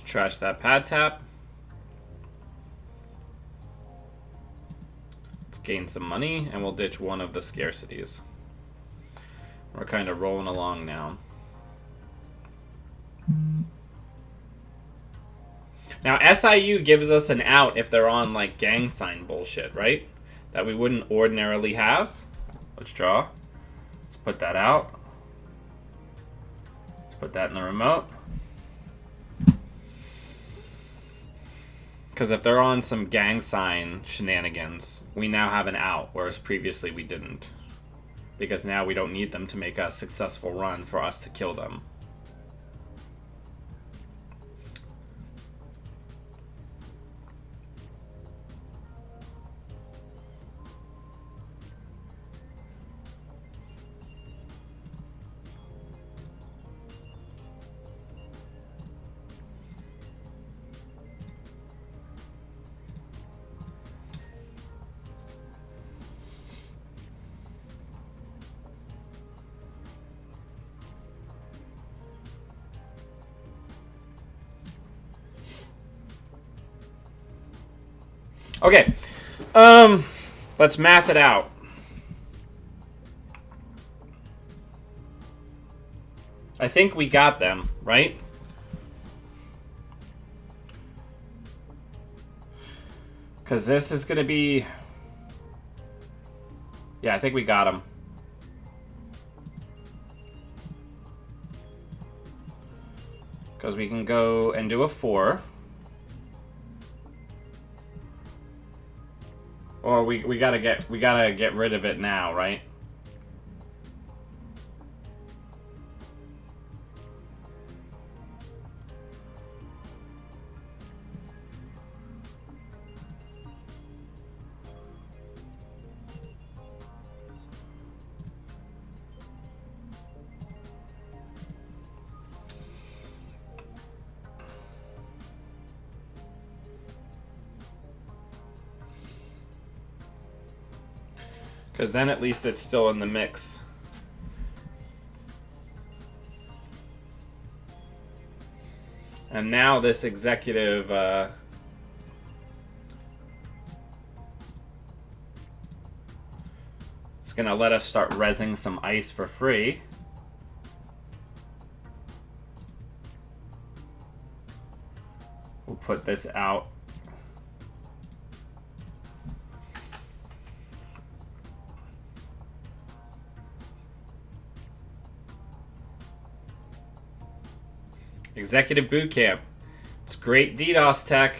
Trash that pad tap. Let's gain some money, and we'll ditch one of the scarcities. We're kind of rolling along now. Now, SIU gives us an out if they're on, like, gang sign bullshit, right? That we wouldn't ordinarily have. Let's draw. Let's put that out. Let's put that in the remote. Because if they're on some gang sign shenanigans, we now have an out, whereas previously we didn't. Because now we don't need them to make a successful run for us to kill them. Okay, let's math it out. I think we got them, right? Because this is going to be... Yeah, I think we got them. Because we can go and do a 4. Or we gotta get rid of it now, right? Because then at least it's still in the mix. And now this executive is going to let us start rezzing some ice for free. We'll put this out. Executive Boot Camp. It's great DDoS tech.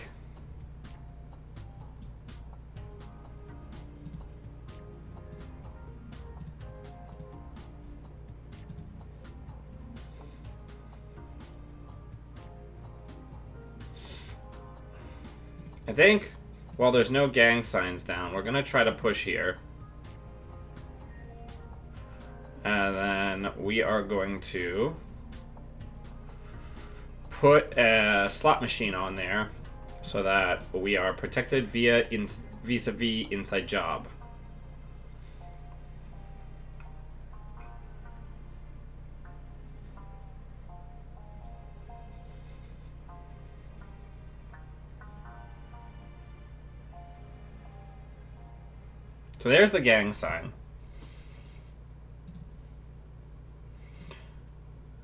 I think, while there's no gang signs down, we're going to try to push here. And then we are going to put a slot machine on there so that we are protected via vis-a-vis inside job. So there's the gang sign.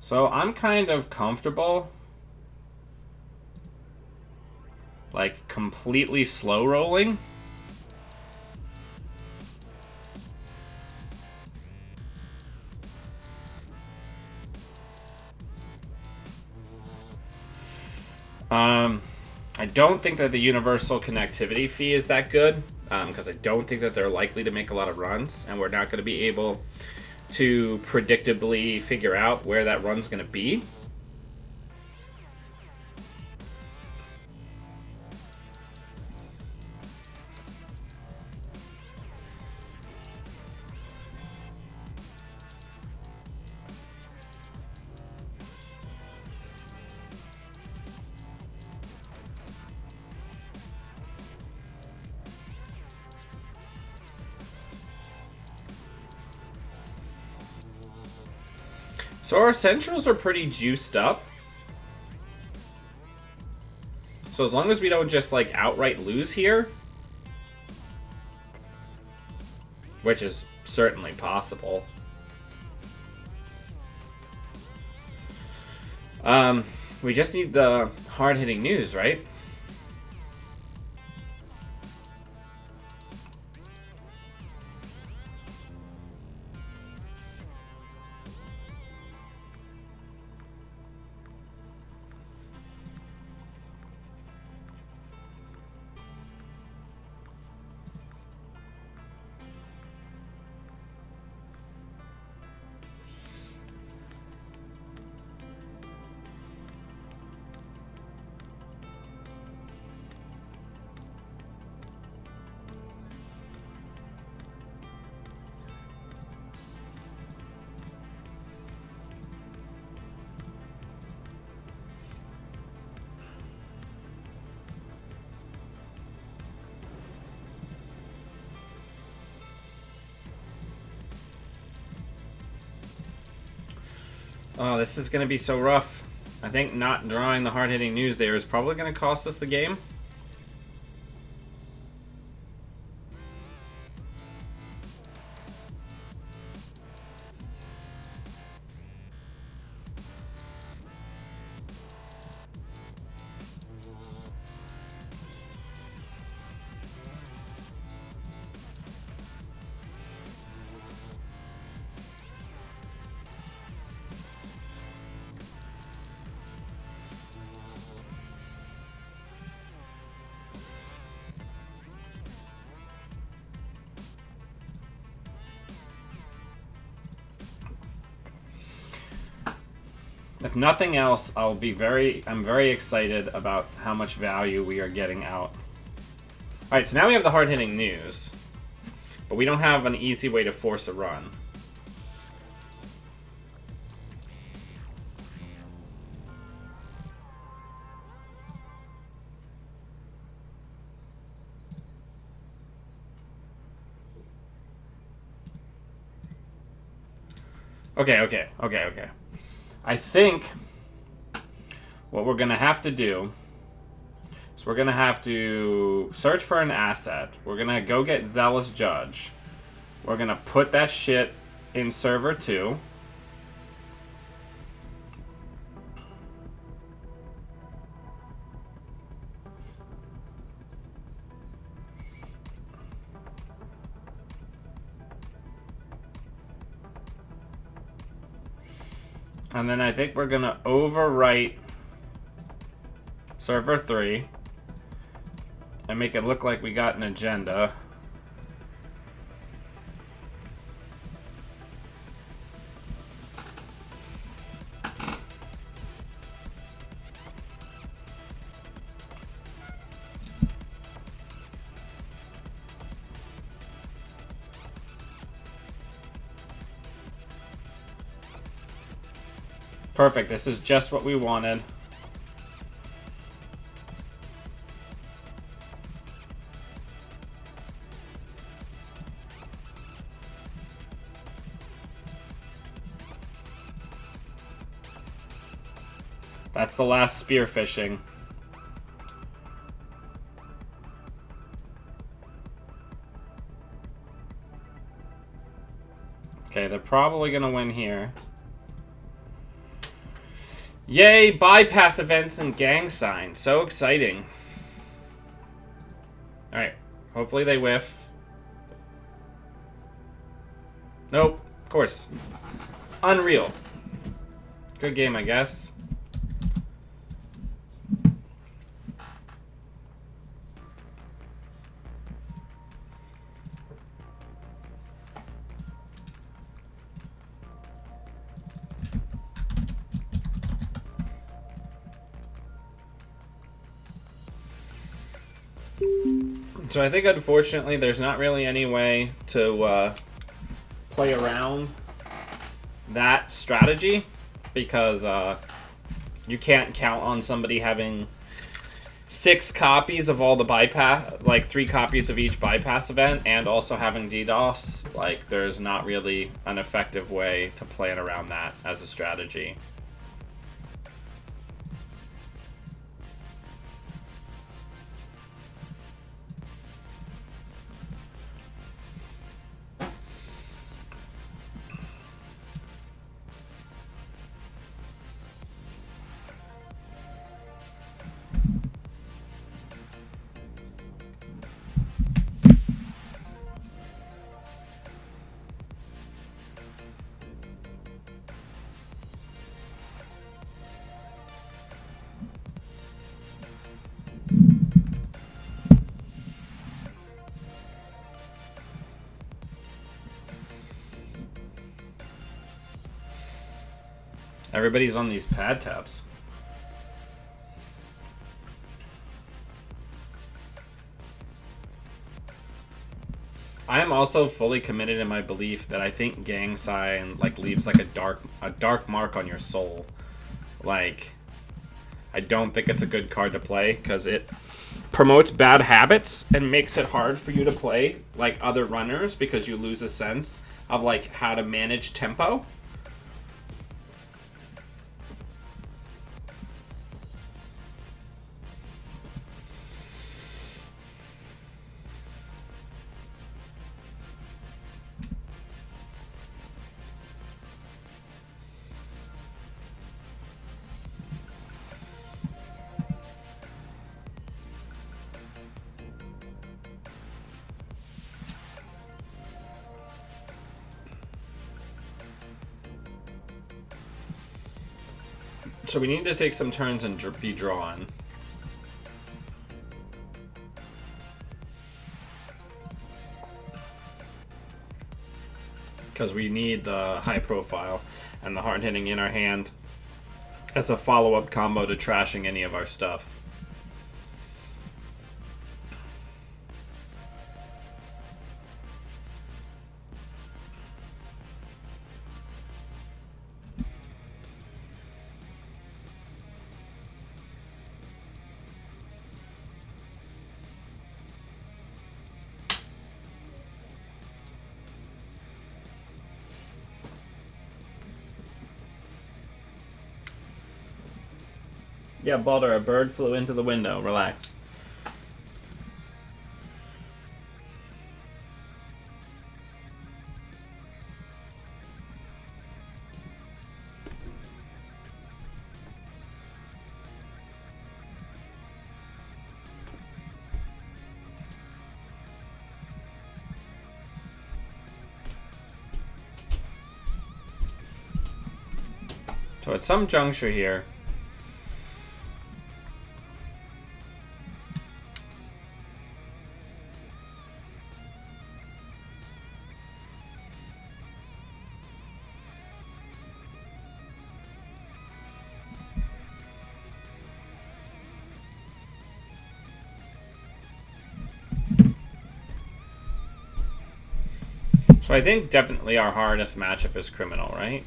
So I'm kind of comfortable like completely slow rolling. I don't think that the universal connectivity fee is that good, because I don't think that they're likely to make a lot of runs, and we're not going to be able to predictably figure out where that run's going to be. So our centrals are pretty juiced up. So as long as we don't just like outright lose here, which is certainly possible. We just need the hard-hitting news, right? Oh, this is going to be so rough. I think not drawing the hard-hitting news there is probably going to cost us the game. If nothing else, I'm very excited about how much value we are getting out. Alright, so now we have the hard-hitting news. But we don't have an easy way to force a run. Okay. I think what we're going to have to do is we're going to have to search for an asset. We're going to go get Zealous Judge. We're going to put that shit in server 2. And then I think we're going to overwrite server 3 and make it look like we got an agenda. Perfect, this is just what we wanted. That's the last spear fishing. Okay, they're probably gonna win here. Yay, bypass events and gang signs. So exciting. Alright, hopefully they whiff. Nope, of course. Unreal. Good game, I guess. So I think, unfortunately, there's not really any way to play around that strategy because you can't count on somebody having 6 copies of all the bypass, like 3 copies of each bypass event, and also having DDoS. Like, there's not really an effective way to plan around that as a strategy. Everybody's on these pad tabs. I am also fully committed in my belief that I think gang sign like leaves like a dark mark on your soul. Like, I don't think it's a good card to play because it promotes bad habits and makes it hard for you to play like other runners because you lose a sense of like how to manage tempo. So we need to take some turns and be drawn. Because we need the high profile and the hard hitting in our hand. as a follow-up combo to trashing any of our stuff. Yeah, Baldur, a bird flew into the window. Relax. So at some juncture here, so I think definitely our hardest matchup is Criminal, right?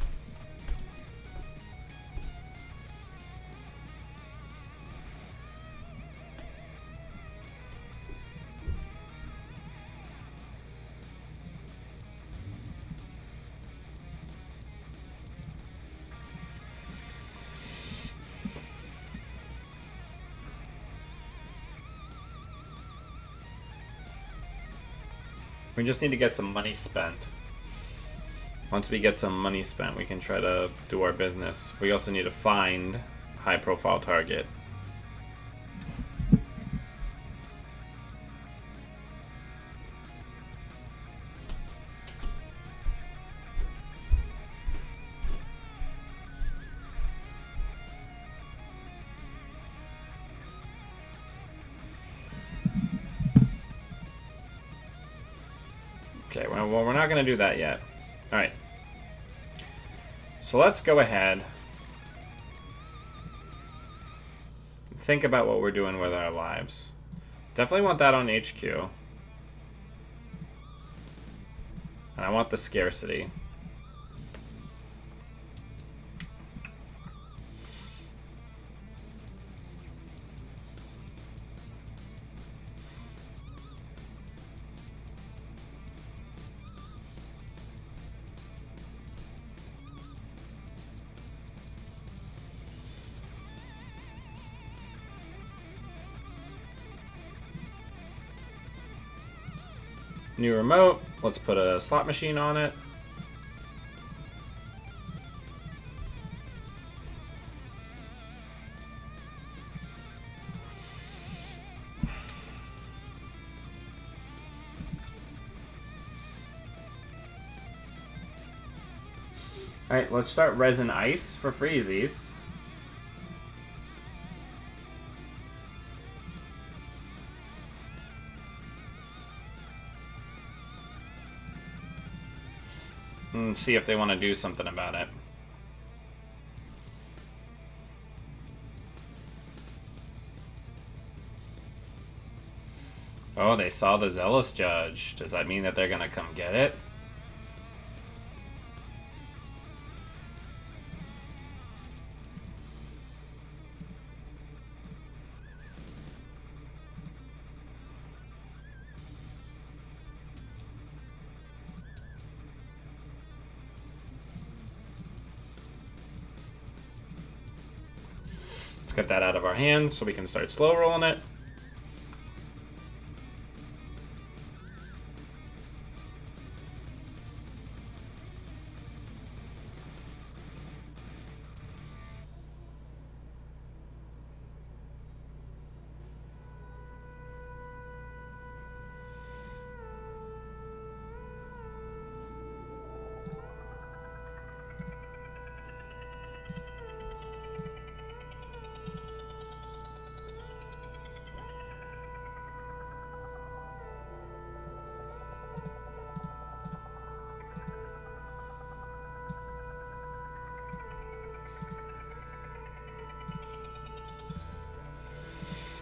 We just need to get some money spent. Once we get some money spent, we can try to do our business. We also need to find high-profile target. Okay, well, we're not going to do that yet. Alright. So let's go ahead. Think about what we're doing with our lives. Definitely want that on HQ. And I want the scarcity. New remote. Let's put a slot machine on it. Alright, let's start resin ice for freezies. And see if they want to do something about it. Oh, they saw the Zealous Judge. Does that mean that they're gonna come get it? Let's get that out of our hands so we can start slow rolling it.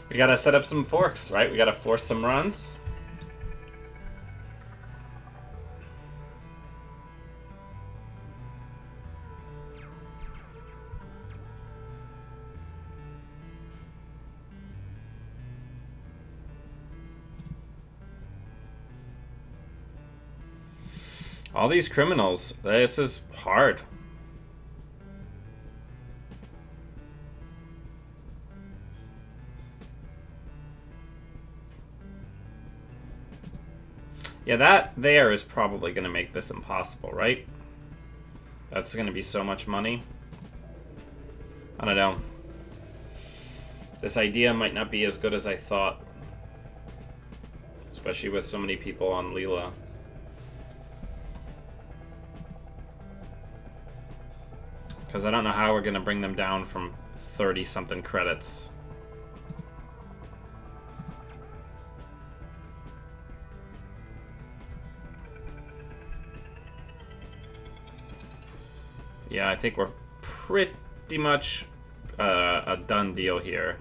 We gotta set up some forks, right? We gotta force some runs. All these criminals. This is hard. Yeah, that there is probably going to make this impossible, right? That's going to be so much money. I don't know. This idea might not be as good as I thought. Especially with so many people on Leela. Because I don't know how we're going to bring them down from 30-something credits. Yeah, I think we're pretty much a done deal here.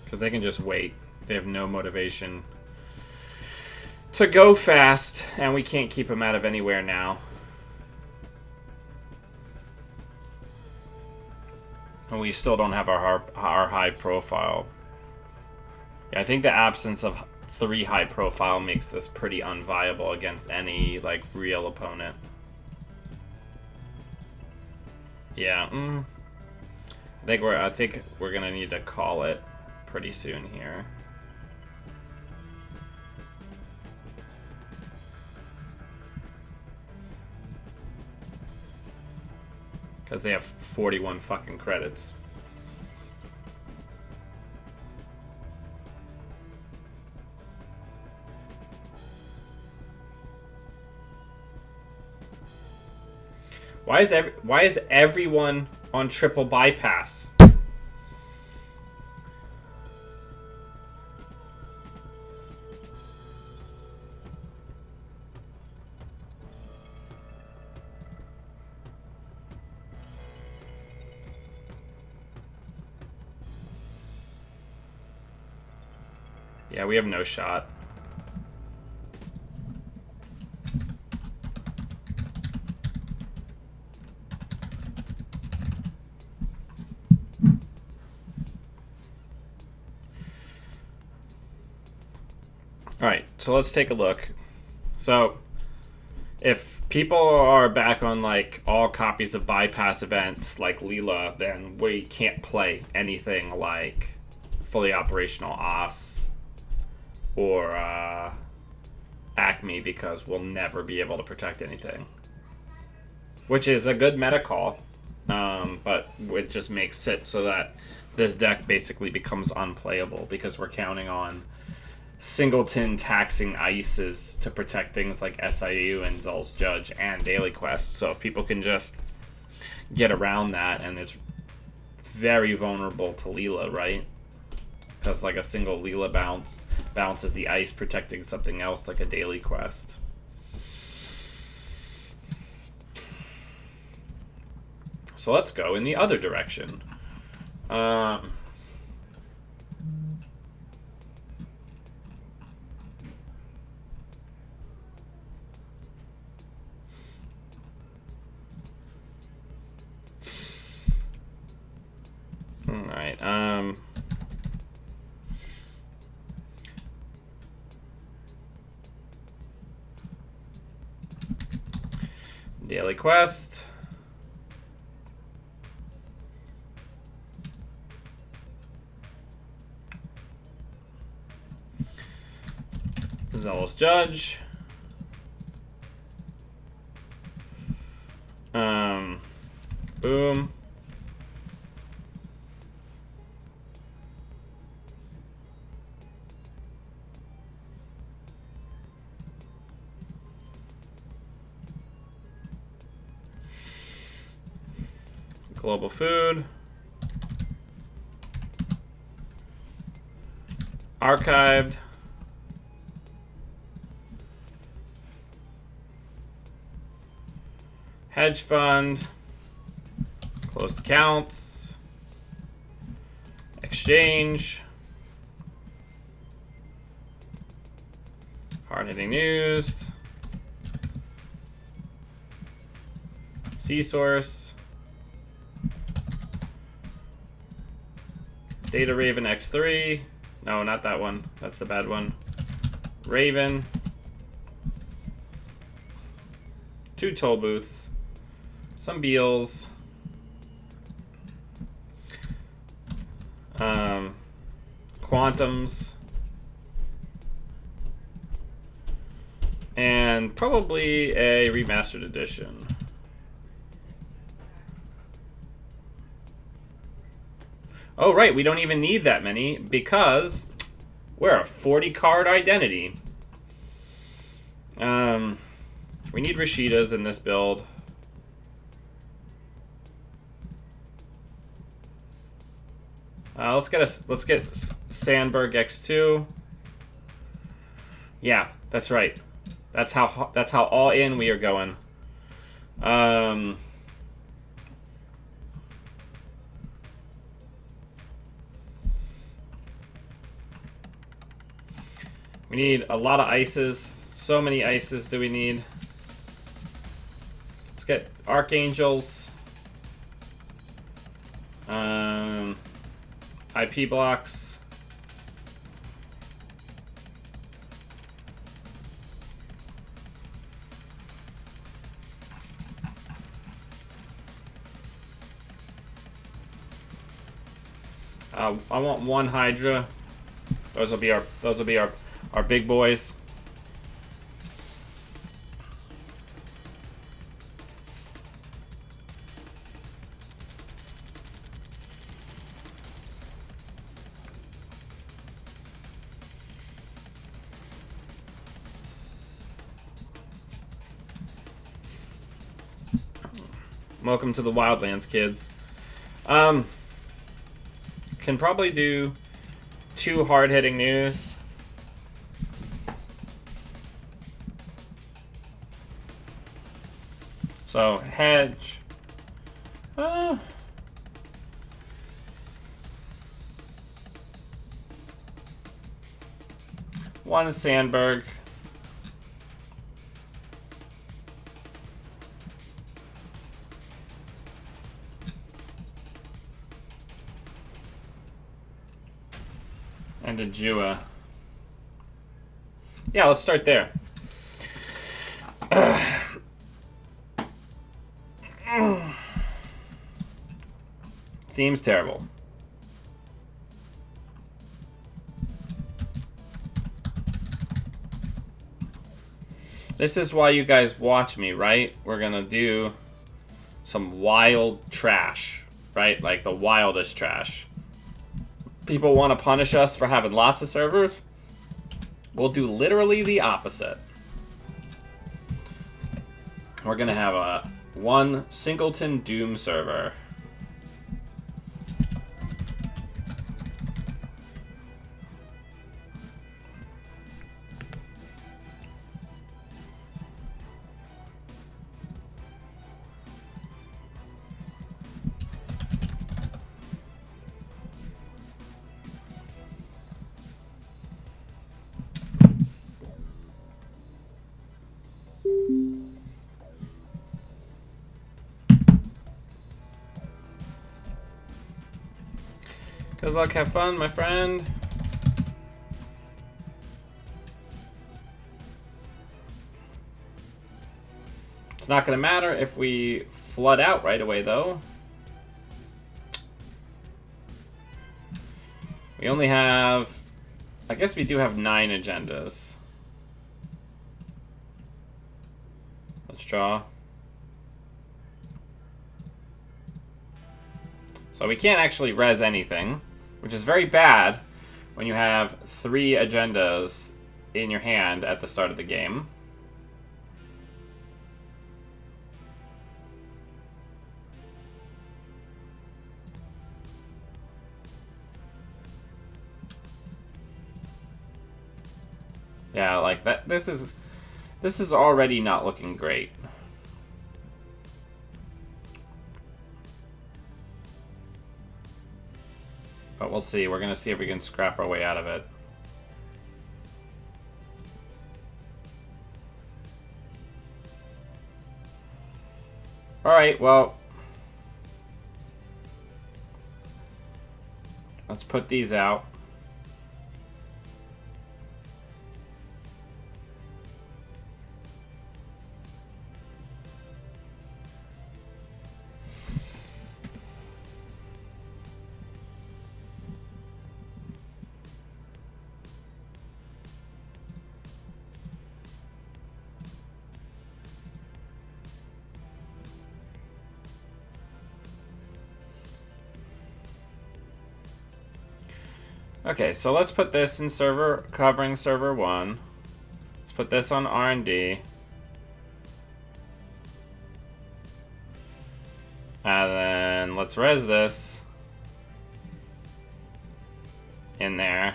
Because they can just wait. They have no motivation to go fast, and we can't keep them out of anywhere now. And we still don't have our high profile. Yeah, I think the absence of 3 high profile makes this pretty unviable against any like real opponent. Yeah, I think we're gonna need to call it pretty soon here. Because they have 41 fucking credits. Why is everyone on triple bypass? Yeah, we have no shot. Alright, so let's take a look. So, if people are back on like all copies of bypass events like Leela, then we can't play anything like fully operational OS or Acme because we'll never be able to protect anything. Which is a good meta call, but it just makes it so that this deck basically becomes unplayable because we're counting on singleton taxing ices to protect things like SIU and Zealous Judge and Daily Quest. So if people can just get around that, and it's very vulnerable to Leela, right? Because like a single Leela bounces the ice protecting something else like a Daily Quest. So let's go in the other direction. Alright, Daily Quest. Zealous Judge. Boom. Global Food. Archived. Hedge fund. Closed accounts. Exchange. Hard-hitting news. C-Source. Data Raven X3. No, not that one. That's the bad one. Raven. 2 toll booths. Some Beals. Quantums. And probably a remastered edition. Oh, right, we don't even need that many because we're a 40 card identity. We need Rashidas in this build. Let's get Sandberg X2. Yeah, that's right. That's how all in we are going. We need a lot of ices. So many ices do we need? Let's get Archangels. IP blocks. I want 1 Hydra. Those will be our big boys. Welcome to the Wildlands, kids. Can probably do 2 hard-hitting news. So, hedge. One Sandberg. And a Jua. Yeah, let's start there. Seems terrible. This is why you guys watch me, right? We're gonna do some wild trash, right? Like the wildest trash. People want to punish us for having lots of servers. We'll do literally the opposite. We're gonna have a 1 Singleton Doom server. Good luck, have fun, my friend. It's not going to matter if we flood out right away, though. We only have... I guess we do have 9 agendas. Let's draw. So we can't actually res anything, which is very bad when you have 3 agendas in your hand at the start of the game. Yeah, like that. This is already not looking great. see. We're gonna see if we can scrap our way out of it. Alright, well. Let's put these out. Okay, so let's put this in server, covering server 1. Let's put this on R&D. And then let's res this in there.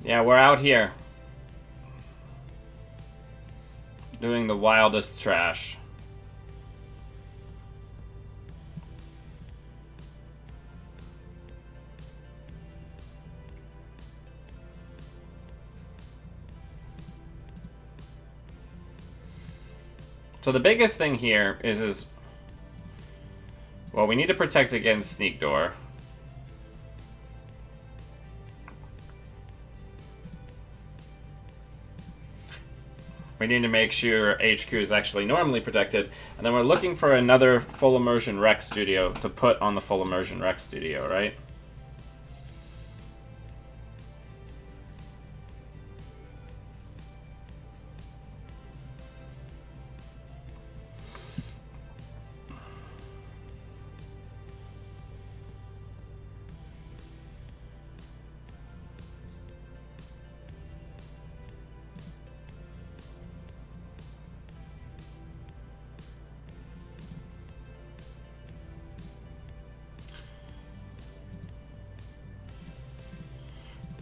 Yeah, we're out here doing the wildest trash. So the biggest thing here is well, we need to protect against sneak door. We need to make sure HQ is actually normally protected. And then we're looking for another full immersion rec studio to put on the full immersion rec studio, right?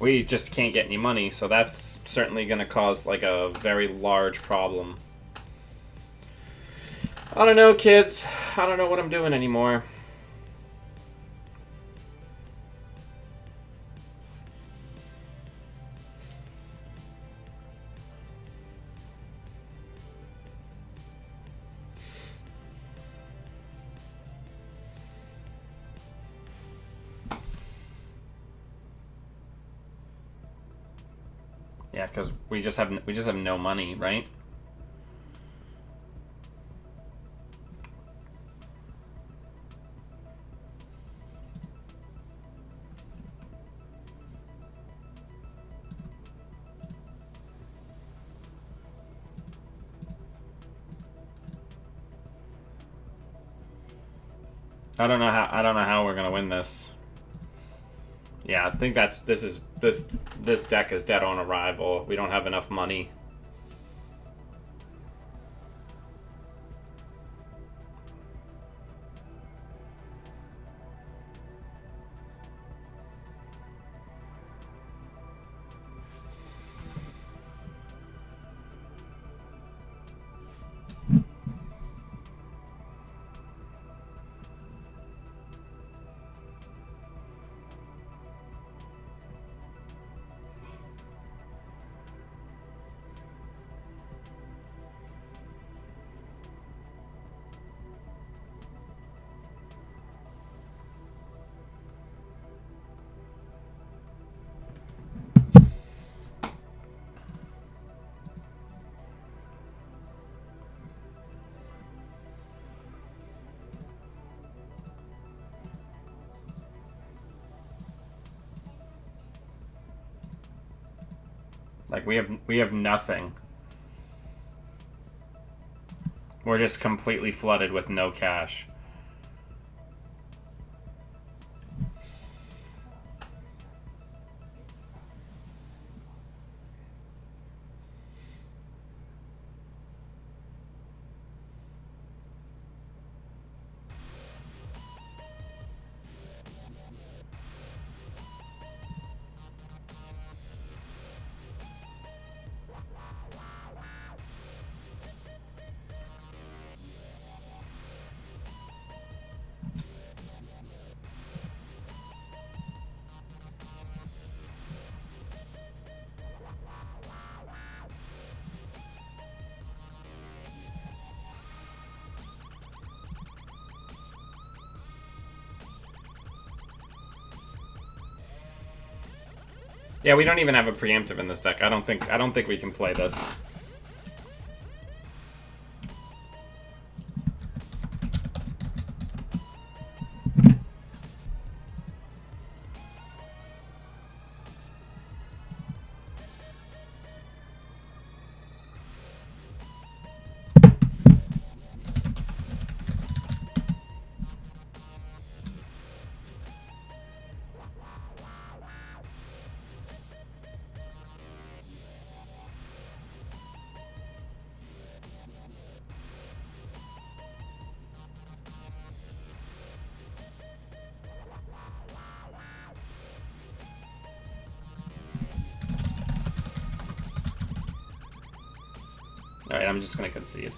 We just can't get any money, so that's certainly going to cause like a very large problem. I don't know, kids. I don't know what I'm doing anymore. Yeah, because we just have no money, right? I don't know how we're gonna win this. Yeah, I think this deck is dead on arrival. We don't have enough money. Like we have nothing. We're just completely flooded with no cash. Yeah, we don't even have a preemptive in this deck. I don't think we can play this. Alright, I'm just gonna concede.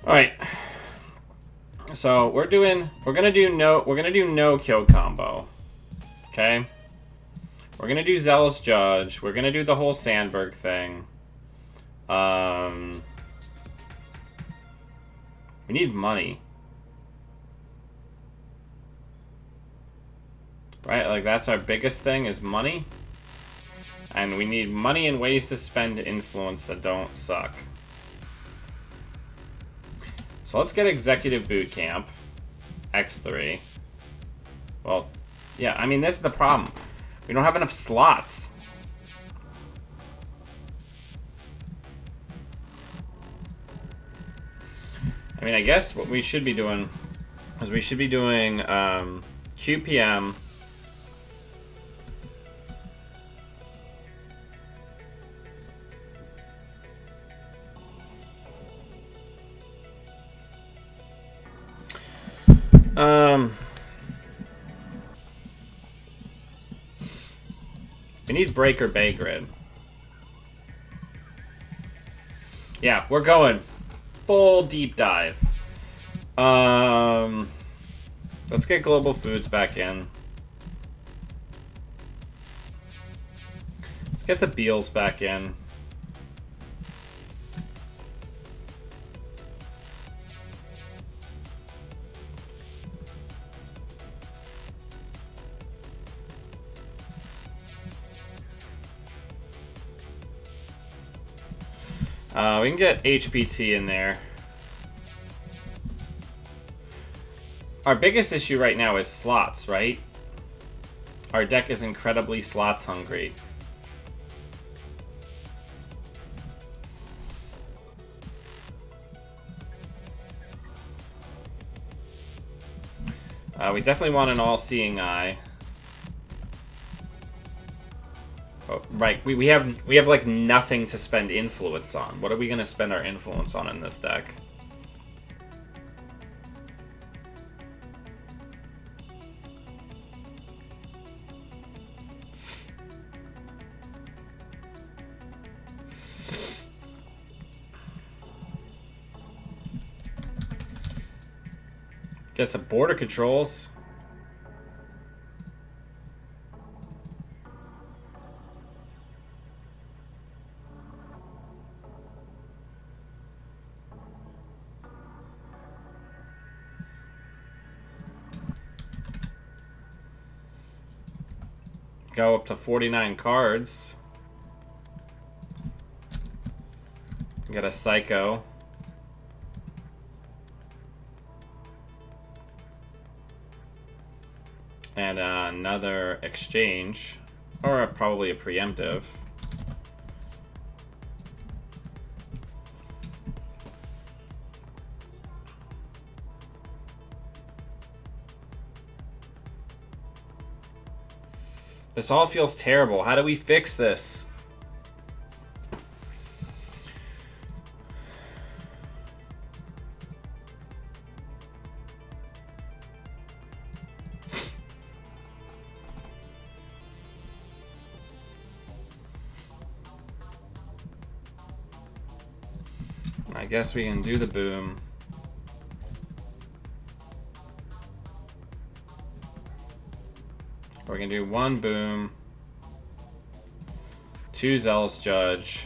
Alright. So we're gonna do no kill combo. Okay? We're gonna do Zealous Judge. We're gonna do the whole Sandberg thing. We need money. Right? Like, that's our biggest thing, is money. And we need money and ways to spend influence that don't suck. So let's get Executive Boot Camp. X3. Well, yeah, I mean, this is the problem. We don't have enough slots. I mean, I guess what we should be doing is we should be doing QPM. We need Breaker Bay Grid. Yeah, we're going full deep dive. Let's get Global Foods back in. Let's get the Beals back in. We can get HPT in there. Our biggest issue right now is slots, right? Our deck is incredibly slots hungry. We definitely want an all-seeing eye. Oh, right, we have like nothing to spend influence on. What are we gonna spend our influence on in this deck? Get some border controls. Go up to 49 cards. Get a Psycho. And another exchange. Or probably a preemptive. This all feels terrible. How do we fix this? I guess we can do the boom. We're gonna do one boom, two Zealous Judge,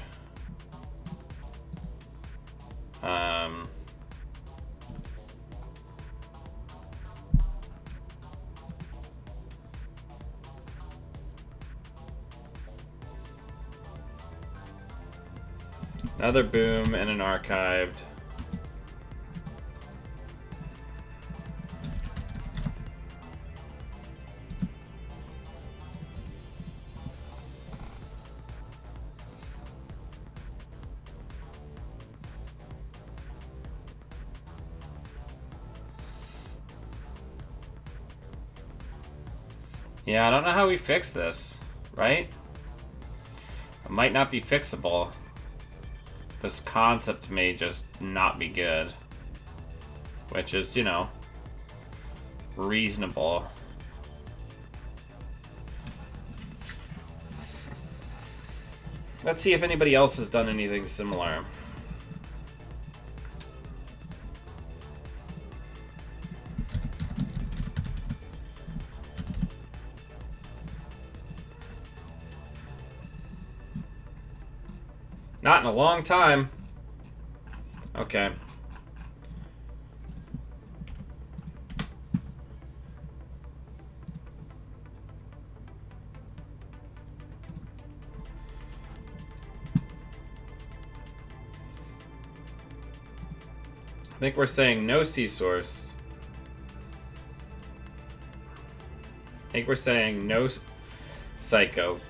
Um, Another boom and an archived. Yeah, I don't know how we fix this, right? It might not be fixable. This concept may just not be good. Which is, you know, reasonable. Let's see if anybody else has done anything similar. Not in a long time. Okay. I think we're saying no sea source. I think we're saying no psycho.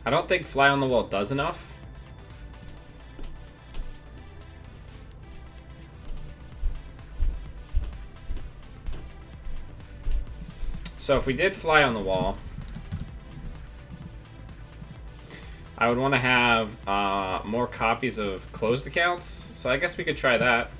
I don't think fly on the wall does enough. So if we did fly on the wall, I would want to have more copies of closed accounts. So I guess we could try that.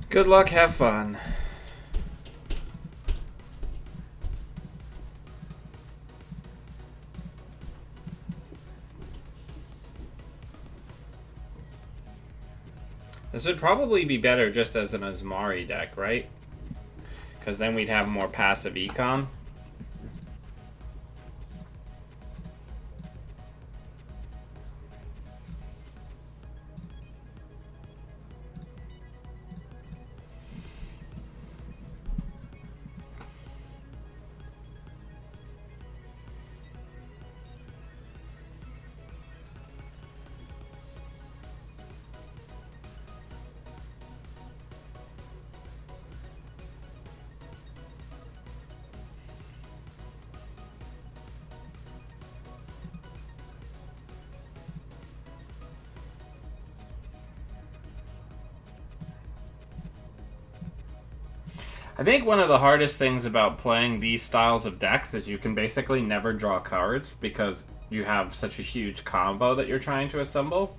Good luck, have fun. This would probably be better just as an Azmari deck, right? Because then we'd have more passive econ. I think one of the hardest things about playing these styles of decks is you can basically never draw cards because you have such a huge combo that you're trying to assemble.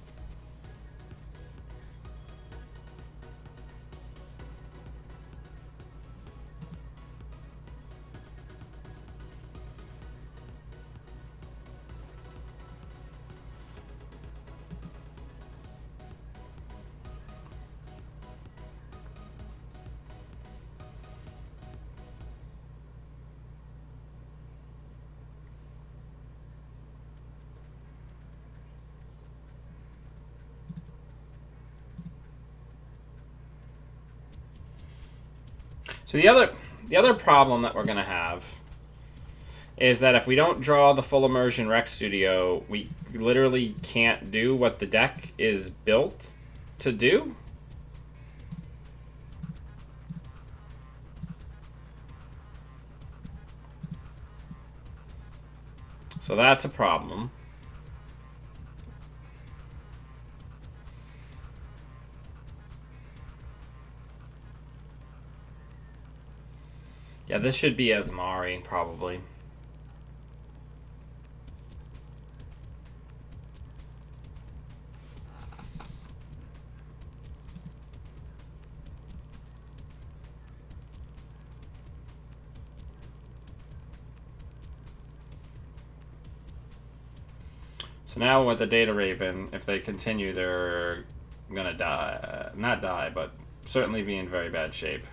So the other problem that we're gonna have is that if we don't draw the full immersion Rec Studio, we literally can't do what the deck is built to do. So that's a problem. Yeah, this should be Asmari, probably. So now with the Data Raven, if they continue, they're gonna die. Not die, but certainly be in very bad shape.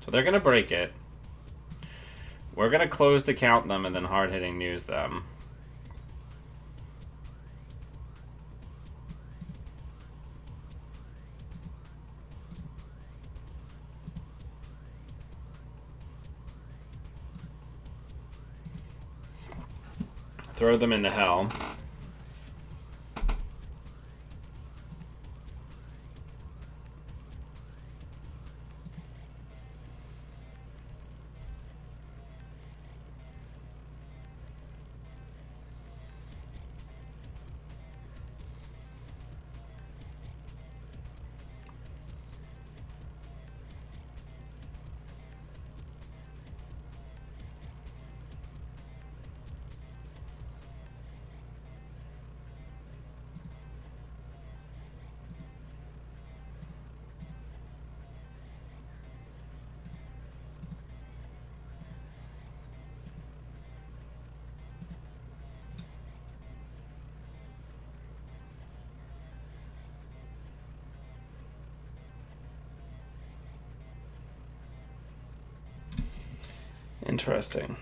So they're gonna break it. We're gonna close to count them and then hard-hitting news them. Throw them into hell. Interesting.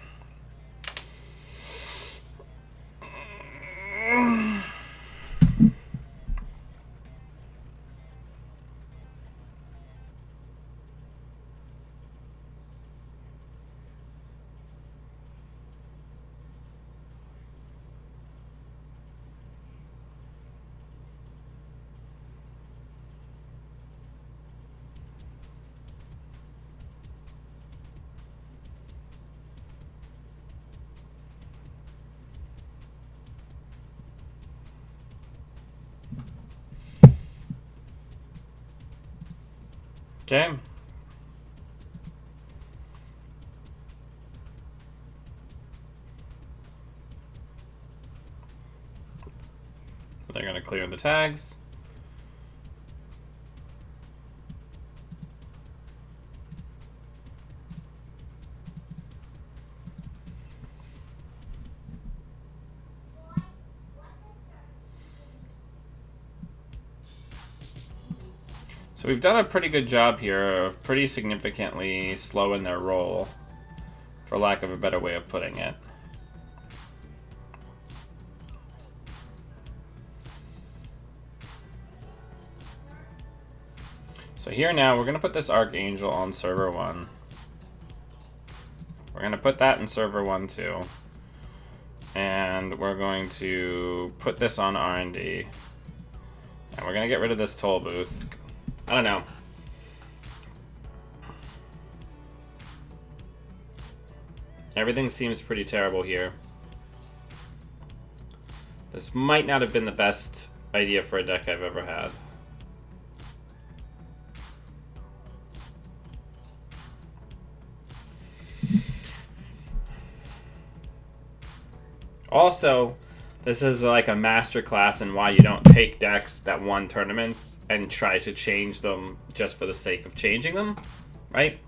Okay. They're going to clear the tags. So we've done a pretty good job here of pretty significantly slowing their roll, for lack of a better way of putting it. So here now, we're going to put this Archangel on server 1. We're going to put that in server 1 too. And we're going to put this on R&D. And we're going to get rid of this toll booth. I don't know. Everything seems pretty terrible here. This might not have been the best idea for a deck I've ever had. Also, this is like a master class in why you don't take decks that won tournaments and try to change them just for the sake of changing them, right?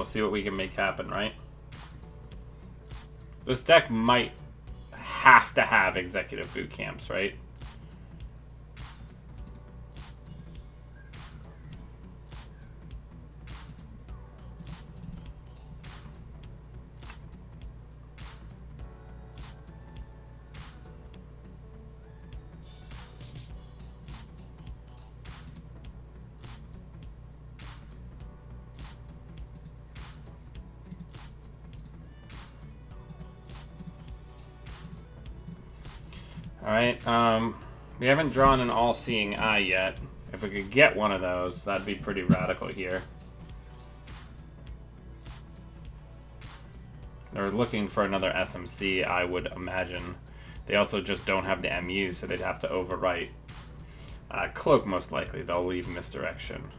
see what we can make happen, right? This deck might have to have executive boot camps, right? Alright, we haven't drawn an all-seeing eye yet. If we could get one of those, that'd be pretty radical here. They're looking for another SMC, I would imagine. They also just don't have the MU, so they'd have to overwrite. Cloak, most likely. They'll leave Misdirection.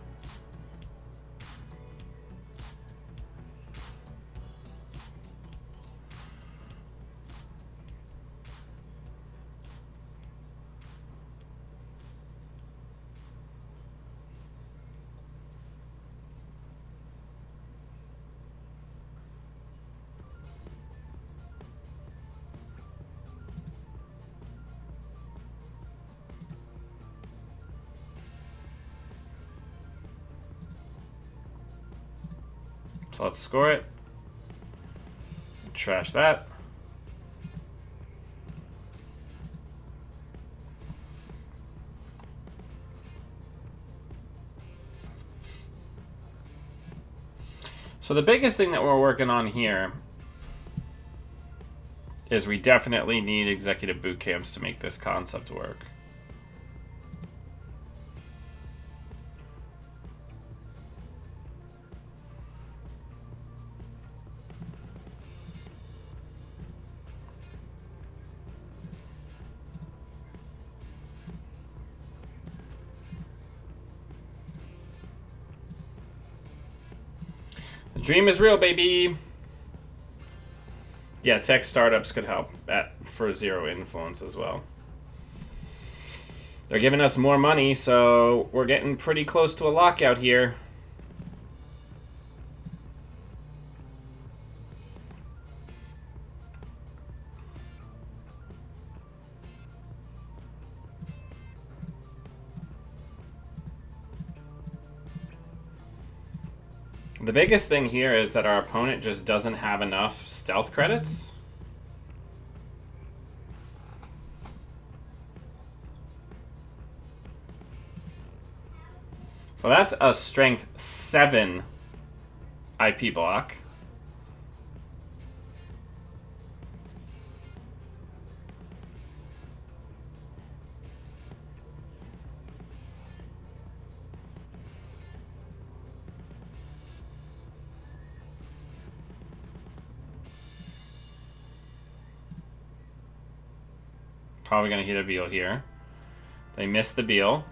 So let's score it. Trash that. So the biggest thing that we're working on here is we definitely need executive boot camps to make this concept work. The dream is real, baby. Yeah, tech startups could help for zero influence as well. They're giving us more money, so we're getting pretty close to a lockout here. The biggest thing here is that our opponent just doesn't have enough stealth credits. So that's a strength 7 IP block. Probably going to hit a Beal here. They missed the Beal.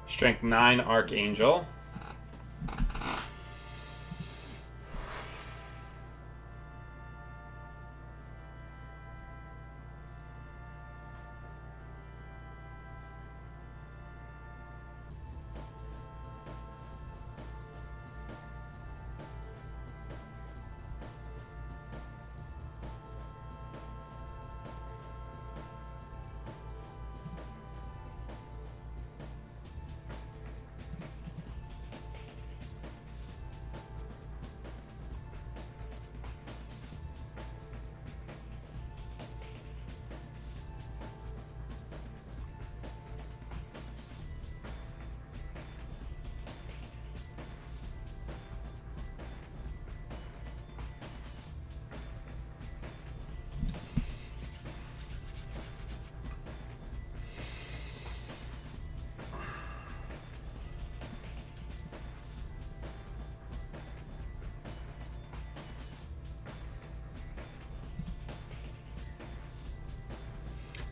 Strength 9 Archangel.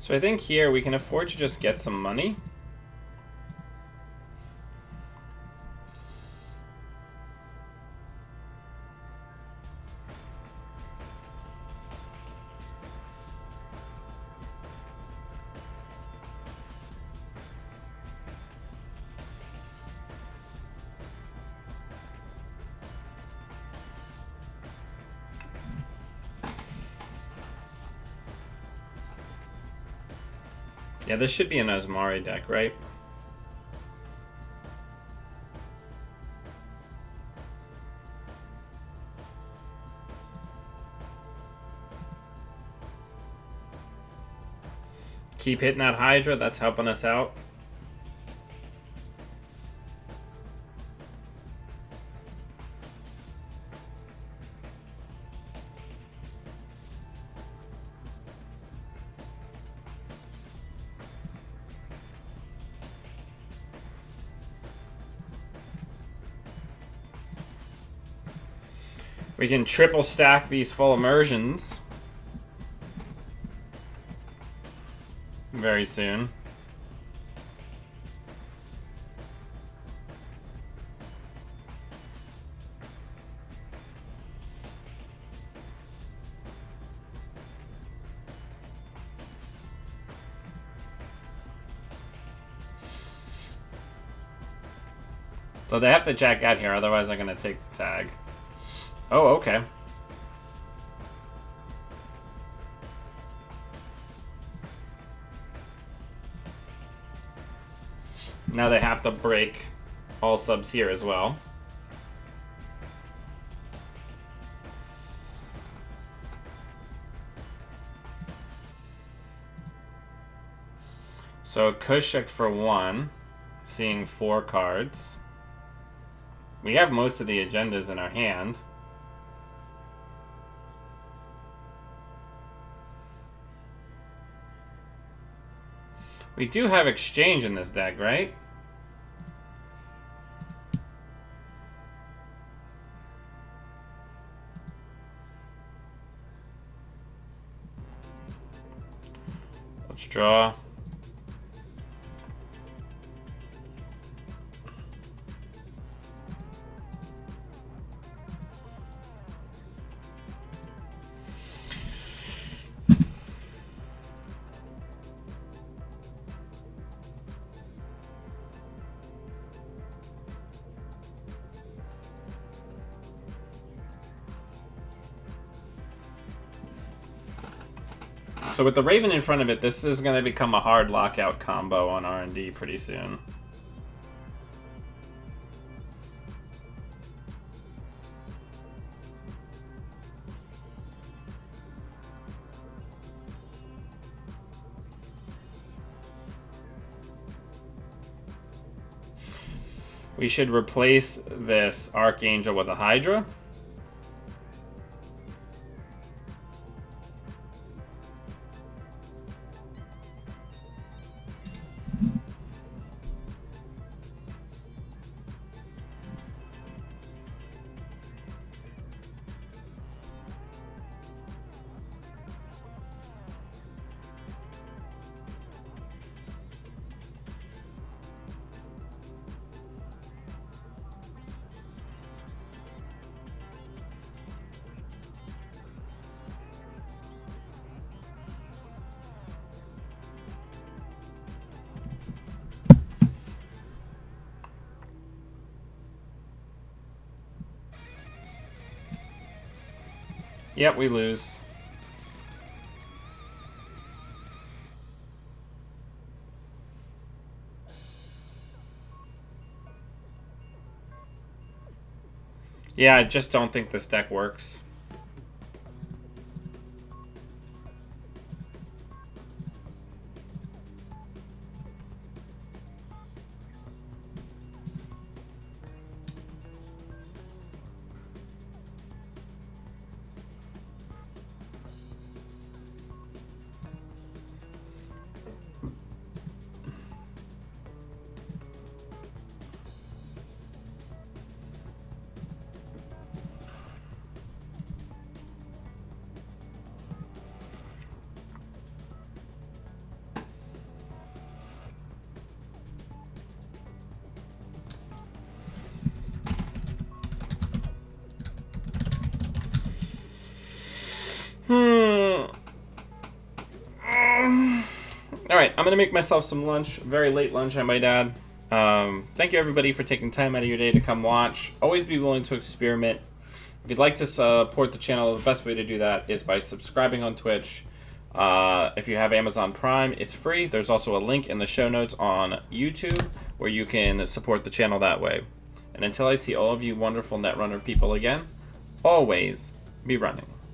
So I think here we can afford to just get some money. Yeah, this should be an Osmari deck, right? Keep hitting that Hydra, that's helping us out. We can triple stack these full immersions very soon. So they have to jack out here, otherwise I'm going to take the tag. Oh, okay. Now they have to break all subs here as well. So Kushik for 1, seeing 4 cards. We have most of the agendas in our hand. We do have exchange in this deck, right? Let's draw. So with the Raven in front of it, this is going to become a hard lockout combo on R&D pretty soon. We should replace this Archangel with a Hydra. Yep, we lose. Yeah, I just don't think this deck works. Alright, I'm going to make myself some lunch. Very late lunch, I might add. Thank you, everybody, for taking time out of your day to come watch. Always be willing to experiment. If you'd like to support the channel, the best way to do that is by subscribing on Twitch. If you have Amazon Prime, it's free. There's also a link in the show notes on YouTube where you can support the channel that way. And until I see all of you wonderful Netrunner people again, always be running.